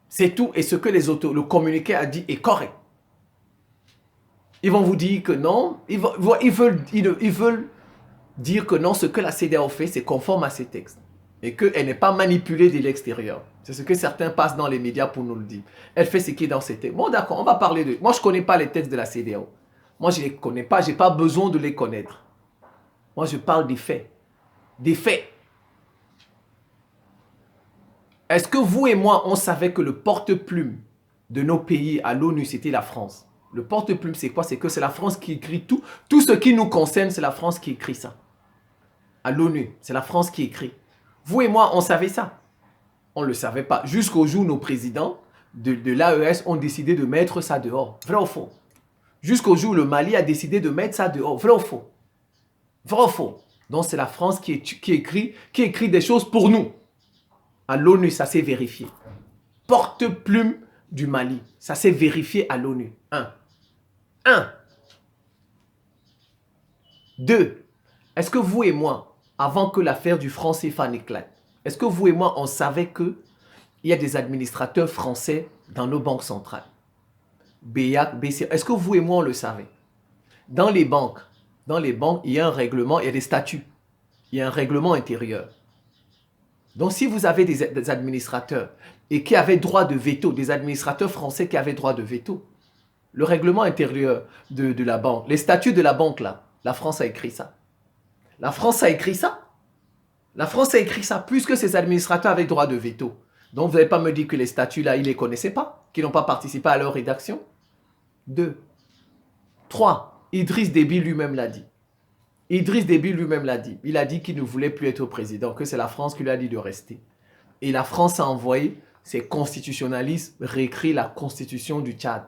C'est tout. Et ce que le communiqué a dit est correct. Ils vont vous dire que non. Ils veulent dire que non, ce que la CEDEAO fait, c'est conforme à ses textes. Et qu'elle n'est pas manipulée de l'extérieur. C'est ce que certains passent dans les médias pour nous le dire. Elle fait ce qui est dans ses textes. Bon, d'accord, on va parler de... Moi, je ne connais pas les textes de la CEDEAO. Moi, je ne les connais pas. Je n'ai pas besoin de les connaître. Moi, je parle des faits. Des faits. Est-ce que vous et moi, on savait que le porte-plume de nos pays à l'ONU, c'était la France? Le porte-plume, c'est quoi? C'est que c'est la France qui écrit tout. Tout ce qui nous concerne, c'est la France qui écrit ça. À l'ONU, c'est la France qui écrit. Vous et moi, on savait ça. On ne le savait pas. Jusqu'au jour où nos présidents de l'AES ont décidé de mettre ça dehors. Vrai ou faux? Jusqu'au jour où le Mali a décidé de mettre ça dehors. Vrai ou faux? Vrai ou faux? Donc c'est la France qui écrit des choses pour nous. À l'ONU, ça s'est vérifié. Porte-plume du Mali, ça s'est vérifié à l'ONU. 1. 2. Est-ce que vous et moi, avant que l'affaire du franc CFA n'éclate, est-ce que vous et moi, on savait qu'il y a des administrateurs français dans nos banques centrales? BIAC, BCA. Est-ce que vous et moi, on le savait? Dans les banques, il y a un règlement, il y a des statuts. Il y a un règlement intérieur. Donc, si vous avez des administrateurs et qui avaient droit de veto, des administrateurs français qui avaient droit de veto, le règlement intérieur de la banque, les statuts de la banque, là, la France a écrit ça. La France a écrit ça. La France a écrit ça, puisque ces administrateurs avaient droit de veto. Donc, vous n'allez pas me dire que les statuts, là, ils ne les connaissaient pas, qu'ils n'ont pas participé à leur rédaction. 2. 3. Idriss Déby lui-même l'a dit. Idriss Déby lui-même l'a dit. Il a dit qu'il ne voulait plus être président, que c'est la France qui lui a dit de rester. Et la France a envoyé ses constitutionnalistes réécrire la constitution du Tchad.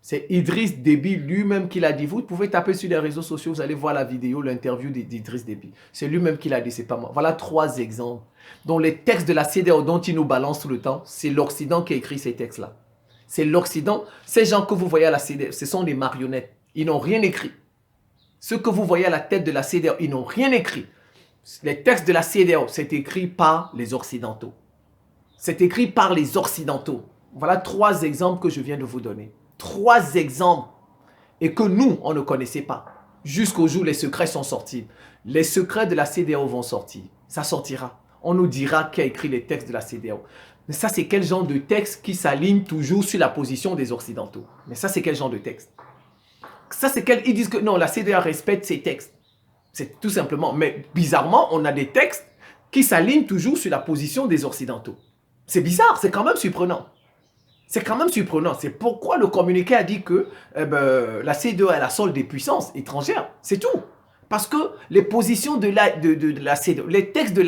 C'est Idriss Déby lui-même qui l'a dit. Vous pouvez taper sur les réseaux sociaux, vous allez voir la vidéo, l'interview d'Idriss Déby. C'est lui-même qui l'a dit, c'est pas moi. Voilà 3 exemples. Donc les textes de la CEDEAO dont il nous balance tout le temps, c'est l'Occident qui a écrit ces textes-là. C'est l'Occident. Ces gens que vous voyez à la CEDEAO, ce sont des marionnettes. Ils n'ont rien écrit. Ce que vous voyez à la tête de la CEDEAO, ils n'ont rien écrit. Les textes de la CEDEAO, c'est écrit par les Occidentaux. C'est écrit par les Occidentaux. Voilà 3 exemples que je viens de vous donner. 3 exemples. Et que nous, on ne connaissait pas. Jusqu'au jour où les secrets sont sortis. Les secrets de la CEDEAO vont sortir. Ça sortira. On nous dira qui a écrit les textes de la CEDEAO. Mais ça, c'est quel genre de texte qui s'aligne toujours sur la position des Occidentaux? Mais ça, c'est quel genre de texte? Ça, c'est quel... Ils disent que non, la CEDEAO respecte ces textes. C'est tout simplement... Mais bizarrement, on a des textes qui s'alignent toujours sur la position des Occidentaux. C'est bizarre, c'est quand même surprenant. C'est quand même surprenant. C'est pourquoi le communiqué a dit que la CEDEAO est la solde des puissances étrangères. C'est tout. Parce que les positions de la CEDEAO, les textes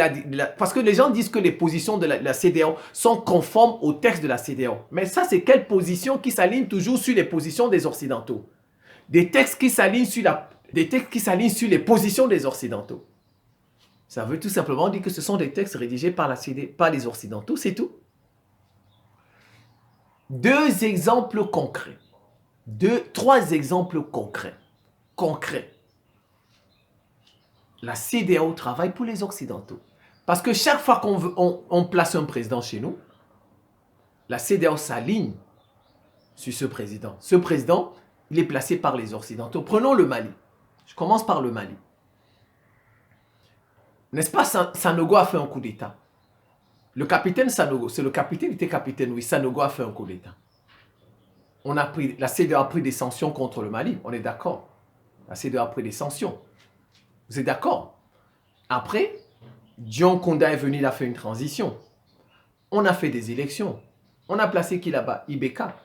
parce que les gens disent que les positions de la CEDEAO sont conformes aux textes de la CEDEAO. Mais ça, c'est quelle position qui s'aligne toujours sur les positions des Occidentaux? Des textes qui s'alignent sur les positions des Occidentaux. Ça veut tout simplement dire que ce sont des textes rédigés par les Occidentaux, c'est tout. 2 exemples concrets. 3 exemples concrets. La CEDEAO travaille pour les Occidentaux. Parce que chaque fois qu'on place un président chez nous, la CEDEAO s'aligne sur ce président. Ce président, il est placé par les Occidentaux. Prenons le Mali. Je commence par le Mali. N'est-ce pas, Sanogo a fait un coup d'État. Le capitaine Sanogo, c'est le capitaine, il était capitaine, oui, Sanogo a fait un coup d'État. La CEDEAO a pris des sanctions contre le Mali, on est d'accord. La CEDEAO a pris des sanctions. Vous êtes d'accord? Après, Dion Konda est venu, il a fait une transition. On a fait des élections. On a placé qui là-bas? Ibeka.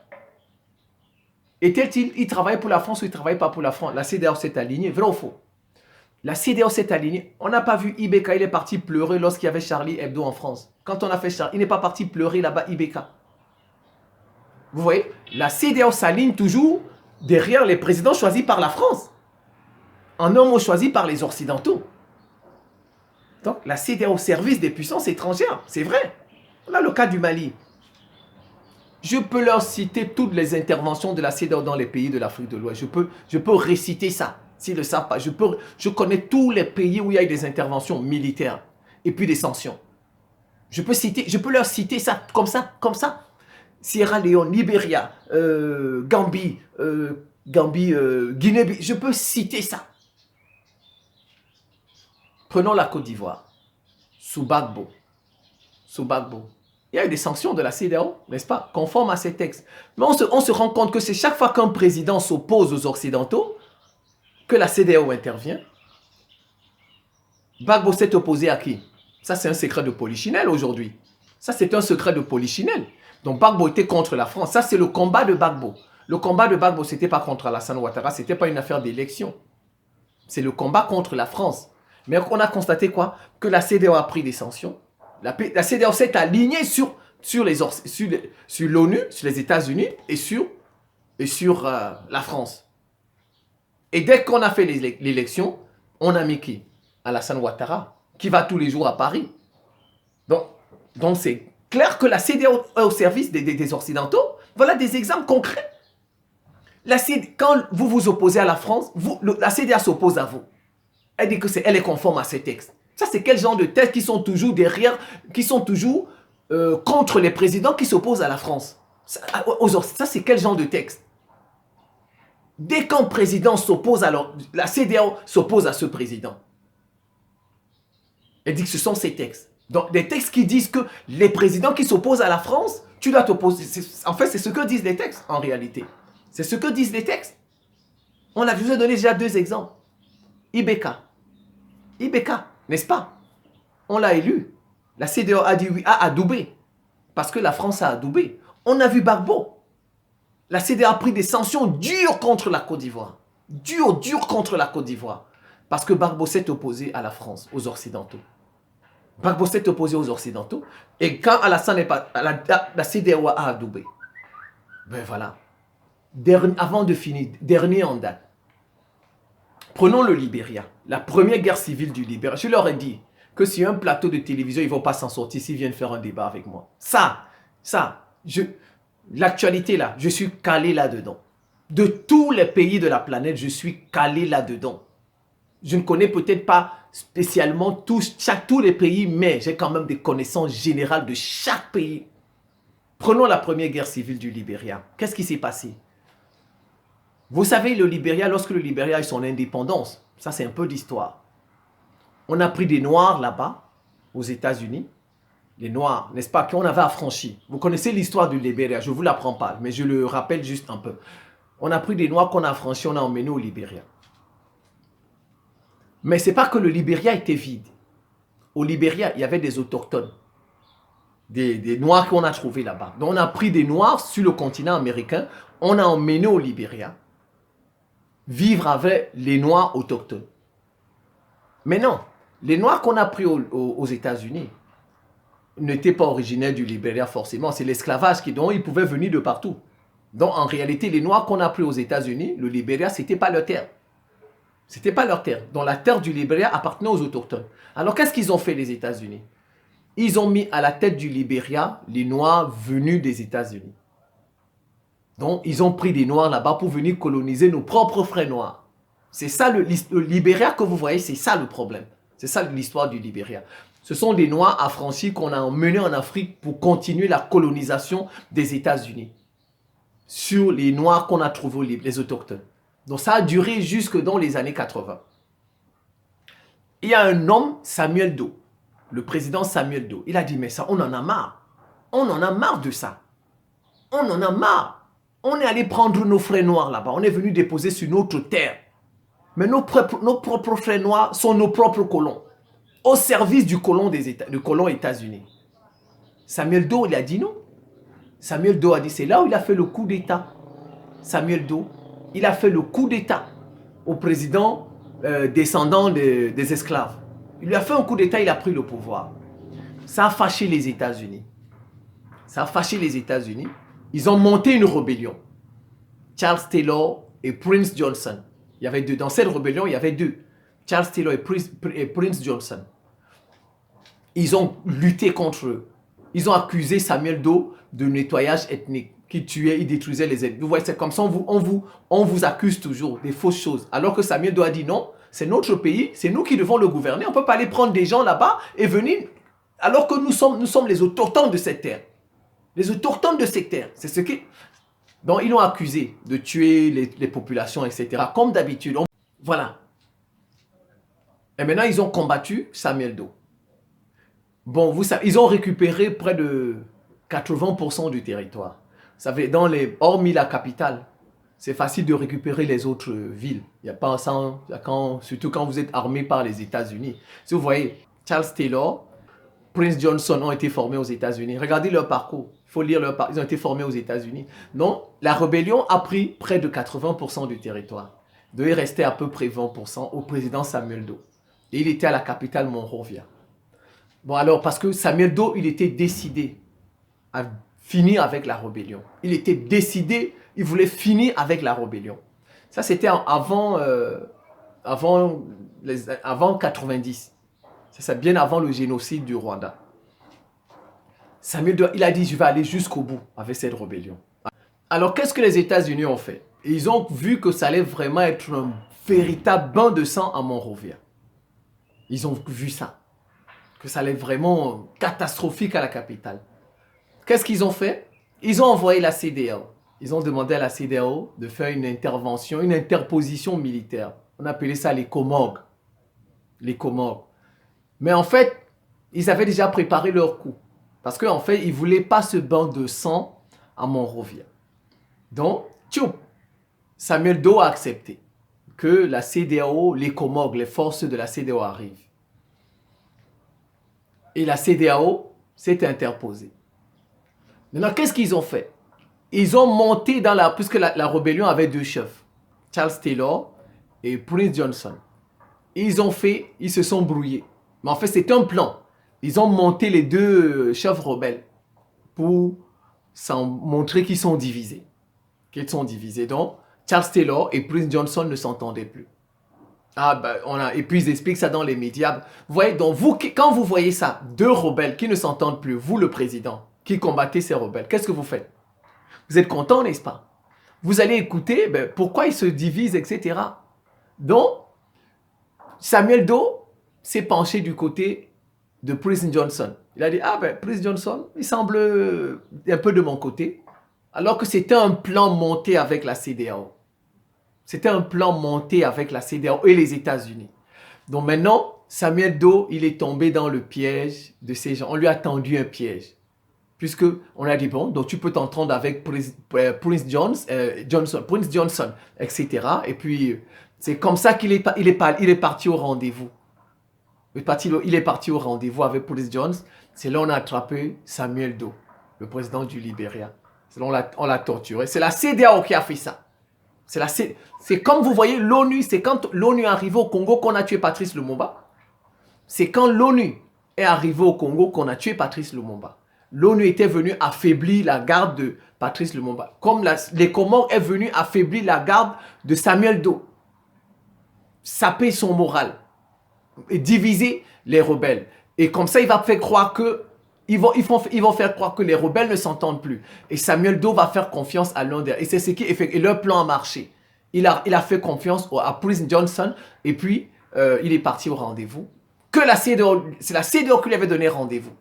Était-il, il travaille pour la France ou il ne travaille pas pour la France? La CEDEAO s'est alignée, vrai ou faux? La CEDEAO s'est alignée. On n'a pas vu Ibeka, il est parti pleurer lorsqu'il y avait Charlie Hebdo en France. Quand on a fait Charlie, il n'est pas parti pleurer là-bas, Ibeka. Vous voyez, la CEDEAO s'aligne toujours derrière les présidents choisis par la France. En un mot, choisi par les Occidentaux. Donc, la CEDEAO au service des puissances étrangères, c'est vrai. On a le cas du Mali. Je peux leur citer toutes les interventions de la CEDEAO dans les pays de l'Afrique de l'Ouest. Je peux réciter ça, s'ils ne le savent pas. Je connais tous les pays où il y a eu des interventions militaires et puis des sanctions. Je peux leur citer ça, comme ça. Sierra Leone, Libéria, Gambie, Guinée, je peux citer ça. Prenons la Côte d'Ivoire, sous Gbagbo. Il y a eu des sanctions de la CEDEAO, n'est-ce pas, conformes à ces textes. Mais on se rend compte que c'est chaque fois qu'un président s'oppose aux Occidentaux que la CEDEAO intervient. Gbagbo s'est opposé à qui? Ça, c'est un secret de Polichinelle aujourd'hui. Ça, c'est un secret de Polichinelle. Donc, Gbagbo était contre la France. Ça, c'est le combat de Gbagbo. Le combat de Gbagbo, ce n'était pas contre Alassane Ouattara, ce n'était pas une affaire d'élection. C'est le combat contre la France. Mais on a constaté quoi? Que la CEDEAO a pris des sanctions. La CEDEAO s'est alignée sur l'ONU, sur les États-Unis et sur la France. Et dès qu'on a fait l'élection, on a mis qui? Alassane Ouattara, qui va tous les jours à Paris. Donc c'est clair que la CEDEAO est au service des Occidentaux. Voilà des exemples concrets. Quand vous vous opposez à la France, la CEDEAO s'oppose à vous. Elle dit qu'elle est conforme à ces textes. Ça, c'est quel genre de textes qui sont toujours derrière, qui sont toujours contre les présidents qui s'opposent à la France? Ça, c'est quel genre de texte? Dès qu'un président s'oppose, alors la CEDEAO s'oppose à ce président. Elle dit que ce sont ces textes. Donc, des textes qui disent que les présidents qui s'opposent à la France, tu dois t'opposer. En fait, c'est ce que disent les textes, en réalité. C'est ce que disent les textes. Je vous ai donné déjà 2 exemples. Ibeka, n'est-ce pas? On l'a élu. La CEDEAO a dit oui, a adoubé. Parce que la France a adoubé. On a vu Gbagbo. La CEDEAO a pris des sanctions dures contre la Côte d'Ivoire. Dures contre la Côte d'Ivoire. Parce que Gbagbo s'est opposé à la France, aux Occidentaux. Gbagbo s'est opposé aux Occidentaux. Et quand Alassane n'est pas... La CEDEAO a adoubé. Ben voilà. Avant de finir, dernier en date. Prenons le Libéria, la première guerre civile du Libéria. Je leur ai dit que sur un plateau de télévision, ils ne vont pas s'en sortir s'ils viennent faire un débat avec moi. L'actualité je suis calé là-dedans. De tous les pays de la planète, je suis calé là-dedans. Je ne connais peut-être pas spécialement tous les pays, mais j'ai quand même des connaissances générales de chaque pays. Prenons la première guerre civile du Libéria. Qu'est-ce qui s'est passé? Vous savez, le Libéria, lorsque le Libéria a eu son indépendance, ça c'est un peu d'histoire. On a pris des Noirs là-bas, aux États-Unis. Les Noirs, n'est-ce pas, qu'on avait affranchis. Vous connaissez l'histoire du Libéria, je ne vous l'apprends pas, mais je le rappelle juste un peu. On a pris des Noirs qu'on a affranchis, on a emmenés au Libéria. Mais ce n'est pas que le Libéria était vide. Au Libéria, il y avait des autochtones. Des Noirs qu'on a trouvés là-bas. Donc on a pris des Noirs sur le continent américain, on a emmené au Libéria, vivre avec les Noirs autochtones. Mais non, les Noirs qu'on a pris aux États-Unis n'étaient pas originaires du Libéria forcément. C'est l'esclavage dont ils pouvaient venir de partout. Donc en réalité, les Noirs qu'on a pris aux États-Unis, le Libéria, ce n'était pas leur terre. C'était pas leur terre. Donc la terre du Libéria appartenait aux autochtones. Alors qu'est-ce qu'ils ont fait les États-Unis? Ils ont mis à la tête du Libéria les Noirs venus des États-Unis. Donc ils ont pris des Noirs là-bas pour venir coloniser nos propres frères noirs. C'est ça le Libéria que vous voyez, c'est ça le problème. C'est ça l'histoire du Libéria. Ce sont des Noirs affranchis qu'on a emmenés en Afrique pour continuer la colonisation des États-Unis sur les Noirs qu'on a trouvés, les autochtones. Donc ça a duré jusque dans les années 80. Il y a un homme, Samuel Doe, le président Samuel Doe. Il a dit, mais ça, on en a marre. On en a marre de ça. On en a marre. On est allé prendre nos frères noirs là-bas. On est venu déposer sur notre terre. Mais nos propres frères noirs sont nos propres colons. Au service du colon États-Unis. Samuel Doe, il a dit non. Samuel Doe a dit, c'est là où il a fait le coup d'État. Samuel Doe, il a fait le coup d'État au président descendant des esclaves. Il lui a fait un coup d'État, il a pris le pouvoir. Ça a fâché les États-Unis. Ça a fâché les États-Unis. Ils ont monté une rébellion. Charles Taylor et Prince Johnson. Il y avait deux. Dans cette rébellion, il y avait deux. Charles Taylor et Prince Johnson. Ils ont lutté contre eux. Ils ont accusé Samuel Doe de nettoyage ethnique, qui tuait, il détruisait les ethnies. Vous voyez, c'est comme ça, on vous accuse toujours des fausses choses. Alors que Samuel Doe a dit non, c'est notre pays, c'est nous qui devons le gouverner. On ne peut pas aller prendre des gens là-bas et venir, alors que nous sommes les autochtones de cette terre. Les autochtones de cette terre, c'est ce qui... Donc, ils l'ont accusé de tuer les populations, etc. Comme d'habitude. Voilà. Et maintenant, ils ont combattu Samuel Doe. Bon, vous savez, ils ont récupéré près de 80% du territoire. Vous savez, hormis la capitale, c'est facile de récupérer les autres villes. Il n'y a pas ça, surtout quand vous êtes armé par les États-Unis. Si vous voyez, Charles Taylor, Prince Johnson ont été formés aux États-Unis. Regardez leur parcours. Il faut lire leur parcours. Ils ont été formés aux États-Unis. Donc, la rébellion a pris près de 80% du territoire. Donc, il restait à peu près 20% au président Samuel Doe. Et il était à la capitale Monrovia. Bon, alors, parce que Samuel Doe, il était décidé à finir avec la rébellion. Il était décidé, il voulait finir avec la rébellion. Ça, c'était avant 90. C'est bien avant le génocide du Rwanda. Samuel Doe, il a dit, je vais aller jusqu'au bout avec cette rébellion. Alors, qu'est-ce que les États-Unis ont fait? Ils ont vu que ça allait vraiment être un véritable bain de sang à Monrovia. Ils ont vu ça. Que ça allait vraiment catastrophique à la capitale. Qu'est-ce qu'ils ont fait? Ils ont envoyé la CEDEAO. Ils ont demandé à la CEDEAO de faire une intervention, une interposition militaire. On appelait ça les Comores. Les Comores. Mais en fait, ils avaient déjà préparé leur coup. Parce qu'en fait, ils ne voulaient pas ce bain de sang à Monrovia. Donc, Samuel Doe a accepté que la CEDEAO, les Comores, les forces de la CEDEAO arrivent. Et la CEDEAO s'est interposée. Maintenant, qu'est-ce qu'ils ont fait? Ils ont monté puisque la rébellion avait deux chefs, Charles Taylor et Prince Johnson. Ils se sont brouillés. Mais en fait, c'est un plan. Ils ont monté les deux chefs rebelles pour montrer qu'ils sont divisés. Donc, Charles Taylor et Prince Johnson ne s'entendaient plus. Et puis ils expliquent ça dans les médias. Vous voyez, donc quand vous voyez ça, deux rebelles qui ne s'entendent plus, vous le président, qui combattez ces rebelles, qu'est-ce que vous faites? Vous êtes content, n'est-ce pas? Vous allez écouter pourquoi ils se divisent, etc. Donc, Samuel Doe s'est penché du côté de Boris Johnson. Il a dit, ah ben, Boris Johnson, il semble un peu de mon côté, alors que c'était un plan monté avec la CEDEAO. C'était un plan monté avec la CEDEAO et les États-Unis. Donc maintenant, Samuel Doe, il est tombé dans le piège de ces gens. On lui a tendu un piège. Puisque on a dit, bon, donc tu peux t'entendre avec Prince Johnson, etc. Et puis, c'est comme ça qu'il est parti au rendez-vous. Il est parti au rendez-vous avec Prince Johnson. C'est là qu'on a attrapé Samuel Doe, le président du Libéria. C'est là on l'a torturé. C'est la CEDEAO qui a fait ça. C'est comme vous voyez l'ONU, c'est quand l'ONU est arrivée au Congo qu'on a tué Patrice Lumumba. C'est quand l'ONU est arrivée au Congo qu'on a tué Patrice Lumumba. L'ONU était venue affaiblir la garde de Patrice Lumumba. Comme les Comores est venu affaiblir la garde de Samuel Doe. Saper son moral. Et diviser les rebelles. Et comme ça, il va faire croire que ils vont faire croire que les rebelles ne s'entendent plus. Et Samuel Doe va faire confiance à l'un d'eux. Et c'est ce qui est fait. Et leur plan a marché. Il a fait confiance à Prince Johnson. Et puis, il est parti au rendez-vous. C'est la CEDEAO qui lui avait donné rendez-vous.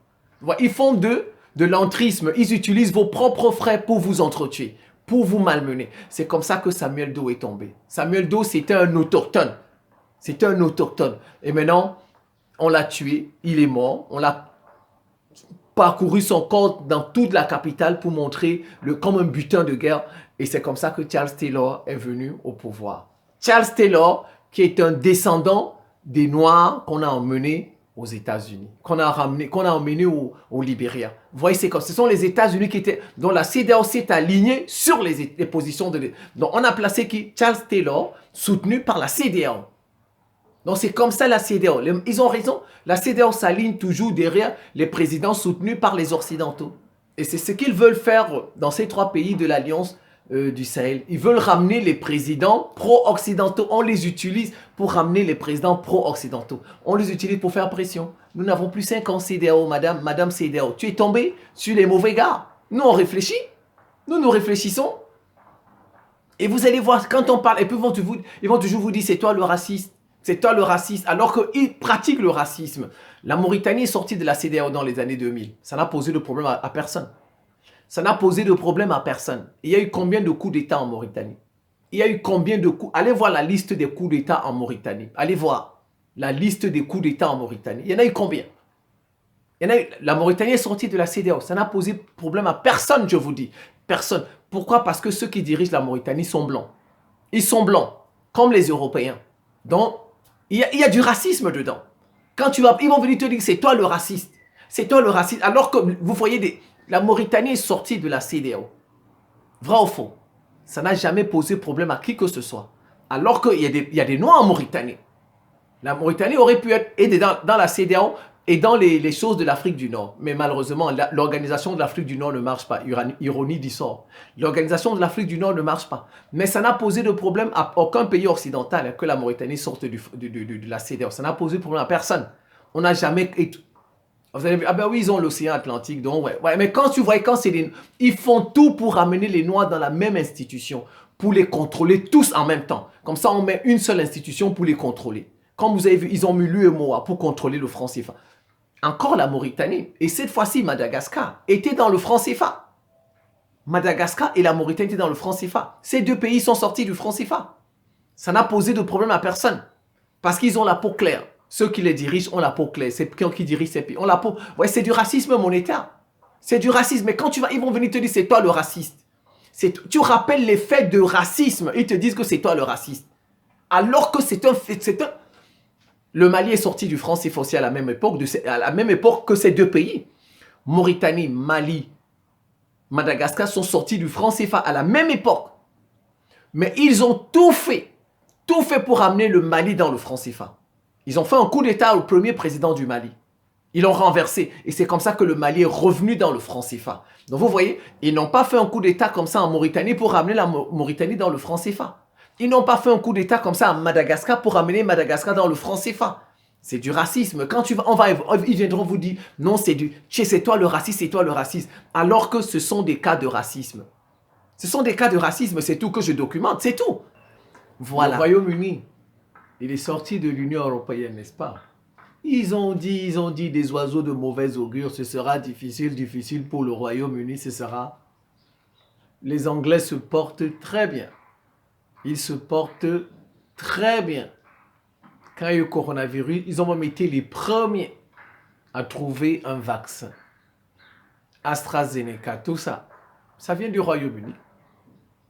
Ils font de l'entrisme. Ils utilisent vos propres frères pour vous entretuer, pour vous malmener. C'est comme ça que Samuel Doe est tombé. Samuel Doe, c'était un autochtone. C'était un autochtone. Et maintenant, on l'a tué. Il est mort. On l'a parcouru son corps dans toute la capitale pour montrer comme un butin de guerre. Et c'est comme ça que Charles Taylor est venu au pouvoir. Charles Taylor, qui est un descendant des Noirs qu'on a emmenés aux États-Unis, qu'on a emmenés au Libéria. Vous voyez, ce sont les États-Unis dont la CEDEAO s'est alignée sur les positions de... Donc, on a placé Charles Taylor, soutenu par la CEDEAO. Donc, c'est comme ça la CEDEAO. Ils ont raison. La CEDEAO s'aligne toujours derrière les présidents soutenus par les Occidentaux. Et c'est ce qu'ils veulent faire dans ces trois pays de l'Alliance du Sahel. Ils veulent ramener les présidents pro-occidentaux. On les utilise pour ramener les présidents pro-occidentaux. On les utilise pour faire pression. Nous n'avons plus 5 ans CEDEAO, madame CEDEAO. Tu es tombé sur les mauvais gars. Nous, on réfléchit. Nous réfléchissons. Et vous allez voir, quand on parle, et puis ils vont toujours vous dire, c'est toi le raciste. C'est toi le raciste, alors qu'ils pratiquent le racisme. La Mauritanie est sortie de la CEDEAO dans les années 2000. Ça n'a posé de problème à personne. Ça n'a posé de problème à personne. Il y a eu combien de coups d'État en Mauritanie? Il y a eu combien de coups? Allez voir la liste des coups d'État en Mauritanie. Allez voir la liste des coups d'État en Mauritanie. Il y en a eu combien? La Mauritanie est sortie de la CEDEAO. Ça n'a posé problème à personne, je vous dis. Personne. Pourquoi? Parce que ceux qui dirigent la Mauritanie sont blancs. Ils sont blancs, comme les Européens. Donc, il y a du racisme dedans. Quand ils vont venir te dire que c'est toi le raciste. C'est toi le raciste. Alors que vous voyez, la Mauritanie est sortie de la CEDEAO. Vrai ou faux? Ça n'a jamais posé problème à qui que ce soit. Alors qu'il y a des Noirs en Mauritanie. La Mauritanie aurait pu être aidée dans la CEDEAO et dans les choses de l'Afrique du Nord. Mais malheureusement, l'organisation de l'Afrique du Nord ne marche pas. Ironie du sort. L'organisation de l'Afrique du Nord ne marche pas. Mais ça n'a posé de problème à aucun pays occidental que la Mauritanie sorte de la CEDEAO. Ça n'a posé de problème à personne. On n'a jamais... Vous allez dire, ah ben oui, ils ont l'océan Atlantique, donc ouais. Mais quand tu vois, ils font tout pour ramener les Noirs dans la même institution, pour les contrôler tous en même temps. Comme ça, on met une seule institution pour les contrôler. Comme vous avez vu, ils ont mis l'UEMOA pour contrôler le franc CFA. Encore la Mauritanie, et cette fois-ci Madagascar, était dans le franc CFA. Madagascar et la Mauritanie étaient dans le franc CFA. Ces deux pays sont sortis du franc CFA. Ça n'a posé de problème à personne. Parce qu'ils ont la peau claire. Ceux qui les dirigent ont la peau claire. C'est qui dirigent ces pays. On la peau. Ouais, c'est du racisme monétaire. C'est du racisme. Mais quand ils vont venir te dire c'est toi le raciste. Tu rappelles les faits de racisme. Ils te disent que c'est toi le raciste. Alors que c'est un fait. Le Mali est sorti du franc CFA aussi à la même époque que ces deux pays. Mauritanie, Mali, Madagascar sont sortis du franc CFA à la même époque. Mais ils ont tout fait pour amener le Mali dans le franc CFA. Ils ont fait un coup d'État au premier président du Mali. Ils l'ont renversé. Et c'est comme ça que le Mali est revenu dans le franc CFA. Donc vous voyez, ils n'ont pas fait un coup d'État comme ça en Mauritanie pour ramener la Mauritanie dans le franc CFA. Ils n'ont pas fait un coup d'État comme ça à Madagascar pour amener Madagascar dans le franc CFA. C'est du racisme. Quand ils viendront vous dire, non, c'est toi le raciste, c'est toi le raciste. Alors que ce sont des cas de racisme. Ce sont des cas de racisme, c'est tout que je documente, c'est tout. Voilà. Le Royaume-Uni Il est sorti de l'Union européenne, n'est-ce pas? Ils ont dit des oiseaux de mauvais augure, ce sera difficile pour le Royaume-Uni, ce sera... Les Anglais se portent très bien. Ils se portent très bien. Quand il y a eu le coronavirus, ils ont même été les premiers à trouver un vaccin. AstraZeneca, tout ça, ça vient du Royaume-Uni.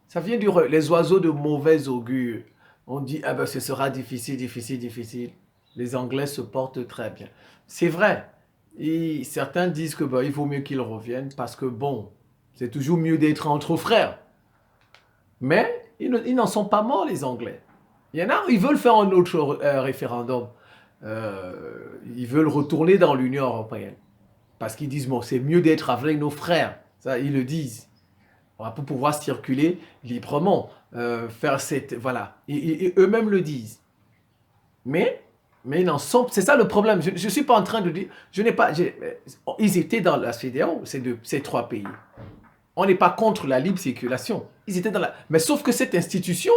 Ça vient du Royaume-Uni. Les oiseaux de mauvais augure. On dit, ah ben ce sera difficile. Les Anglais se portent très bien. C'est vrai. Et certains disent que il vaut mieux qu'ils reviennent parce que bon, c'est toujours mieux d'être entre frères. Mais ils n'en sont pas morts, les Anglais. Il y en a, ils veulent faire un autre référendum. Ils veulent retourner dans l'Union européenne. Parce qu'ils disent, bon, c'est mieux d'être avec nos frères. Ça, ils le disent. Pour pouvoir circuler librement. Faire cette... Voilà. Et eux-mêmes le disent. Mais ils n'en sont... C'est ça le problème. Je ne suis pas en train de dire... Ils étaient dans la CEDEAO, ces trois pays. On n'est pas contre la libre circulation. Ils étaient dans la... Mais sauf que cette institution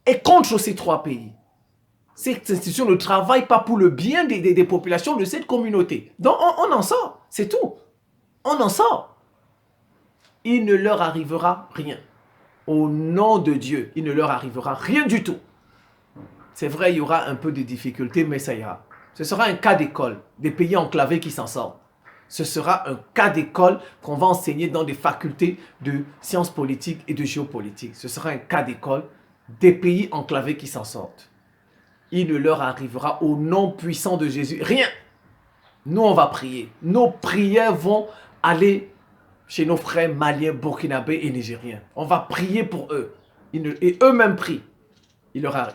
est contre ces trois pays. Cette institution ne travaille pas pour le bien des populations de cette communauté. Donc on en sort, c'est tout. On en sort. Il ne leur arrivera rien. Au nom de Dieu, il ne leur arrivera rien du tout. C'est vrai, il y aura un peu de difficultés, mais ça ira. Ce sera un cas d'école, des pays enclavés qui s'en sortent. Ce sera un cas d'école qu'on va enseigner dans des facultés de sciences politiques et de géopolitique. Ce sera un cas d'école des pays enclavés qui s'en sortent. Il ne leur arrivera au nom puissant de Jésus rien. Nous, on va prier. Nos prières vont aller chez nos frères maliens, burkinabés et nigériens. On va prier pour eux. Et eux-mêmes prient.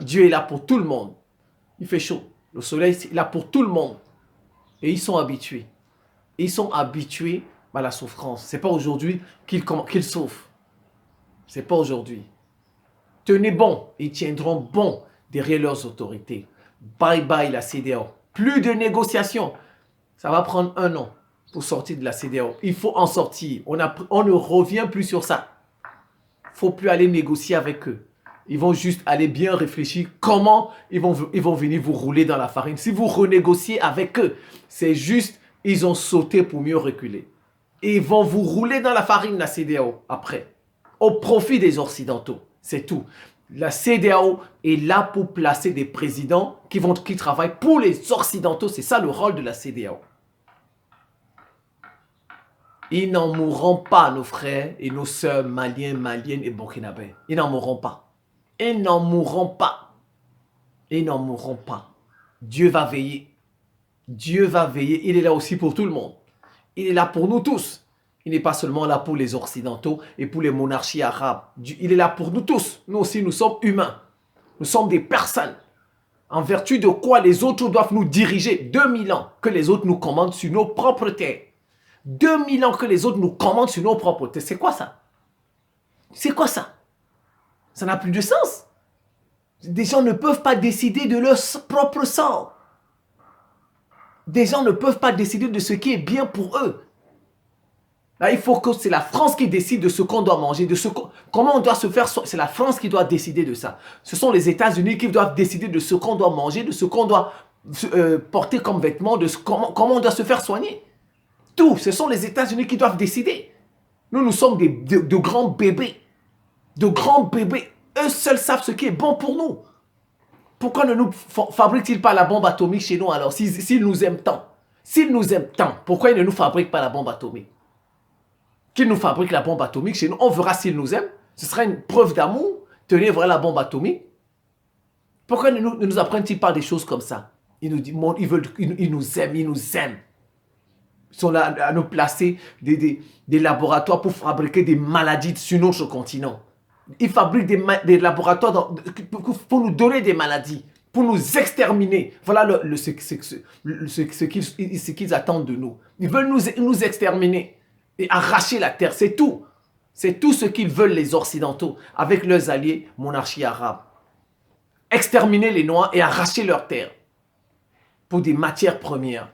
Dieu est là pour tout le monde. Il fait chaud. Le soleil est là pour tout le monde. Et ils sont habitués. Ils sont habitués à la souffrance. Ce n'est pas aujourd'hui qu'ils souffrent. Ce n'est pas aujourd'hui. Tenez bon. Ils tiendront bon derrière leurs autorités. Bye bye la CEDEAO. Plus de négociations. Ça va prendre 1 an pour sortir de la CEDEAO. Il faut en sortir. On ne revient plus sur ça. Il ne faut plus aller négocier avec eux. Ils vont juste aller bien réfléchir comment ils vont venir vous rouler dans la farine. Si vous renégociez avec eux, c'est juste, ils ont sauté pour mieux reculer. Et ils vont vous rouler dans la farine, la CEDEAO, après. Au profit des Occidentaux. C'est tout. La CEDEAO est là pour placer des présidents qui travaillent pour les Occidentaux. C'est ça le rôle de la CEDEAO. Ils n'en mourront pas, nos frères et nos sœurs maliens, maliennes et burkinabés. Ils n'en mourront pas. Ils n'en mourront pas. Ils n'en mourront pas. Dieu va veiller. Dieu va veiller. Il est là aussi pour tout le monde. Il est là pour nous tous. Il n'est pas seulement là pour les Occidentaux et pour les monarchies arabes. Il est là pour nous tous. Nous aussi, nous sommes humains. Nous sommes des personnes. En vertu de quoi les autres doivent nous diriger. 2000 ans que les autres nous commandent sur nos propres terres. 2000 ans que les autres nous commandent sur nos propres terres. C'est quoi ça? C'est quoi ça? Ça n'a plus de sens. Des gens ne peuvent pas décider de leur propre sort. Des gens ne peuvent pas décider de ce qui est bien pour eux. Là, il faut que c'est la France qui décide de ce qu'on doit manger, comment on doit se faire. C'est la France qui doit décider de ça. Ce sont les États-Unis qui doivent décider de ce qu'on doit manger, de ce qu'on doit porter comme vêtements, comment on doit se faire soigner. Tout, ce sont les États-Unis qui doivent décider. Nous sommes de grands bébés. De grands bébés. Eux seuls savent ce qui est bon pour nous. Pourquoi ne nous fabriquent-ils pas la bombe atomique chez nous alors, s'ils nous aiment tant? S'ils nous aiment tant, pourquoi ils ne nous fabriquent pas la bombe atomique? Qu'ils nous fabriquent la bombe atomique chez nous, on verra s'ils nous aiment. Ce sera une preuve d'amour. Tenez, voilà la bombe atomique. Pourquoi ne nous apprennent-ils pas des choses comme ça? Ils nous aiment. Ils sont là à nous placer des laboratoires pour fabriquer des maladies sur notre continent. Ils fabriquent des laboratoires pour nous donner des maladies, pour nous exterminer. Voilà ce qu'ils attendent de nous. Ils veulent nous exterminer et arracher la terre, c'est tout. C'est tout ce qu'ils veulent les Occidentaux avec leurs alliés monarchies arabes. Exterminer les Noirs et arracher leur terre pour des matières premières.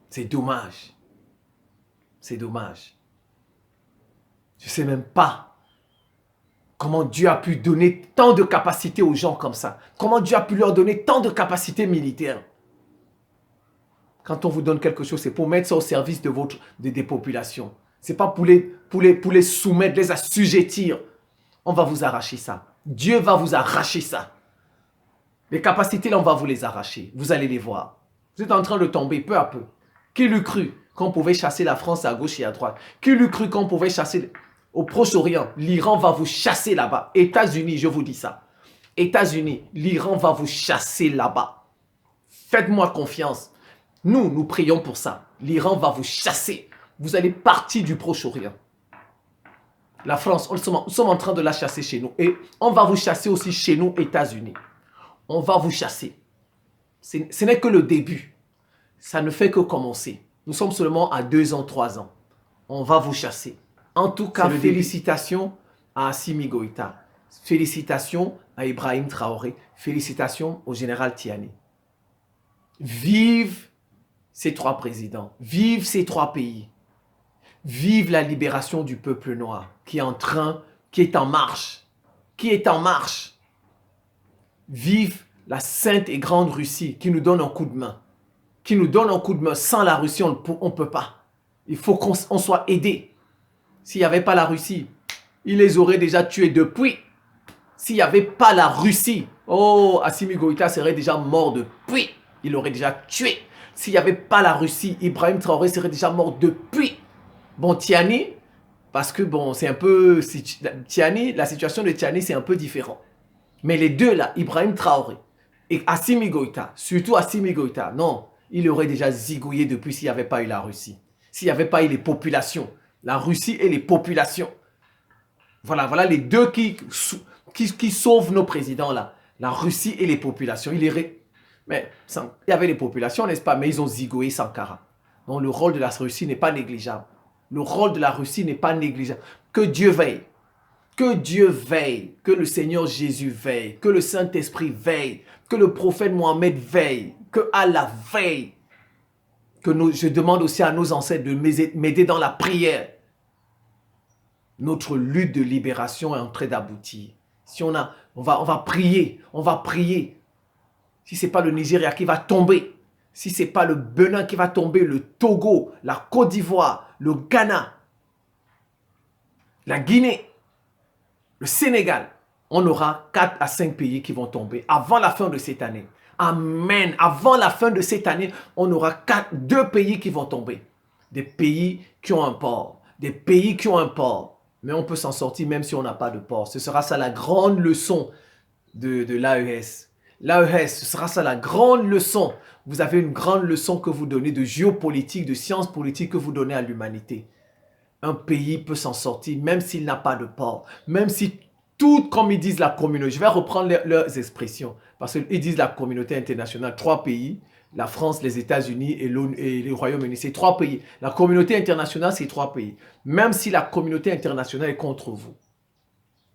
C'est dommage. C'est dommage. Je ne sais même pas Comment Dieu a pu donner tant de capacités aux gens comme ça? Comment Dieu a pu leur donner tant de capacités militaires? Quand on vous donne quelque chose, c'est pour mettre ça au service de des populations. Ce n'est pas pour les soumettre, les assujettir. On va vous arracher ça. Dieu va vous arracher ça. Les capacités, là, on va vous les arracher. Vous allez les voir. Vous êtes en train de tomber peu à peu. Qui l'eût cru qu'on pouvait chasser la France à gauche et à droite? Qui l'eût cru qu'on pouvait chasser au Proche-Orient? L'Iran va vous chasser là-bas. États-Unis, je vous dis ça. États-Unis, l'Iran va vous chasser là-bas. Faites-moi confiance. Nous prions pour ça. L'Iran va vous chasser. Vous allez partir du Proche-Orient. La France, nous sommes en train de la chasser chez nous. Et on va vous chasser aussi chez nous, États-Unis. On va vous chasser. Ce n'est que le début. Ça ne fait que commencer. Nous sommes seulement à 2 ans, 3 ans. On va vous chasser. En tout cas, félicitations à Assimi Goïta. Félicitations à Ibrahim Traoré. Félicitations au général Tiani. Vive ces 3 présidents. Vive ces 3 pays. Vive la libération du peuple noir qui est en marche. Qui est en marche. Vive la sainte et grande Russie qui nous donne un coup de main. Qui nous donne un coup de main. Sans la Russie, on ne peut pas. Il faut qu'on soit aidé. S'il n'y avait pas la Russie, il les aurait déjà tués depuis. S'il n'y avait pas la Russie, oh, Assimi Goïta serait déjà mort depuis. Il l'aurait déjà tué. S'il n'y avait pas la Russie, Ibrahim Traoré serait déjà mort depuis. Bon, Tiani, parce que bon, c'est un peu... Tiani, la situation de Tiani, c'est un peu différent. Mais les deux là, Ibrahim Traoré et Assimi Goïta, surtout Assimi Goïta, non, il aurait déjà zigouillé depuis s'il n'y avait pas eu la Russie. S'il n'y avait pas eu les populations. La Russie et les populations. Voilà les deux qui sauvent nos présidents là. La Russie et les populations. Mais il y avait les populations, n'est-ce pas? Mais ils ont zigouillé Sankara. Donc le rôle de la Russie n'est pas négligeable. Le rôle de la Russie n'est pas négligeable. Que Dieu veille. Que Dieu veille. Que le Seigneur Jésus veille. Que le Saint-Esprit veille. Que le prophète Mohammed veille. Que Allah veille. Je demande aussi à nos ancêtres de m'aider dans la prière. Notre lutte de libération est en train d'aboutir. Si on va prier. On va prier. Si ce n'est pas le Nigeria qui va tomber. Si ce n'est pas le Bénin qui va tomber, le Togo, la Côte d'Ivoire, le Ghana, la Guinée, le Sénégal, on aura 4 à 5 pays qui vont tomber avant la fin de cette année. Amen. Avant la fin de cette année, on aura 2 pays qui vont tomber. Des pays qui ont un port. Des pays qui ont un port. Mais on peut s'en sortir même si on n'a pas de port. Ce sera ça la grande leçon de l'AES. L'AES, ce sera ça la grande leçon. Vous avez une grande leçon que vous donnez de géopolitique, de sciences politiques que vous donnez à l'humanité. Un pays peut s'en sortir même s'il n'a pas de port. Même si tout, comme ils disent la communauté, je vais reprendre leurs expressions. Parce qu'ils disent la communauté internationale, 3 pays, la France, les États-Unis et le Royaume-Uni, c'est 3 pays. La communauté internationale, c'est 3 pays. Même si la communauté internationale est contre vous,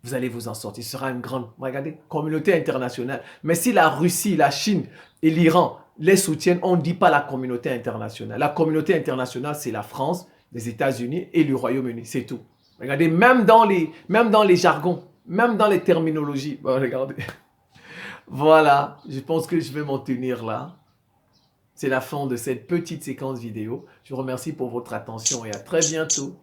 vous allez vous en sortir. Ce sera une grande, regardez, communauté internationale. Mais si la Russie, la Chine et l'Iran les soutiennent, on ne dit pas la communauté internationale. La communauté internationale, c'est la France, les États-Unis et le Royaume-Uni. C'est tout. Regardez, même dans les jargons, même dans les terminologies. Bon, regardez. Voilà, je pense que je vais m'en tenir là. C'est la fin de cette petite séquence vidéo. Je vous remercie pour votre attention et à très bientôt.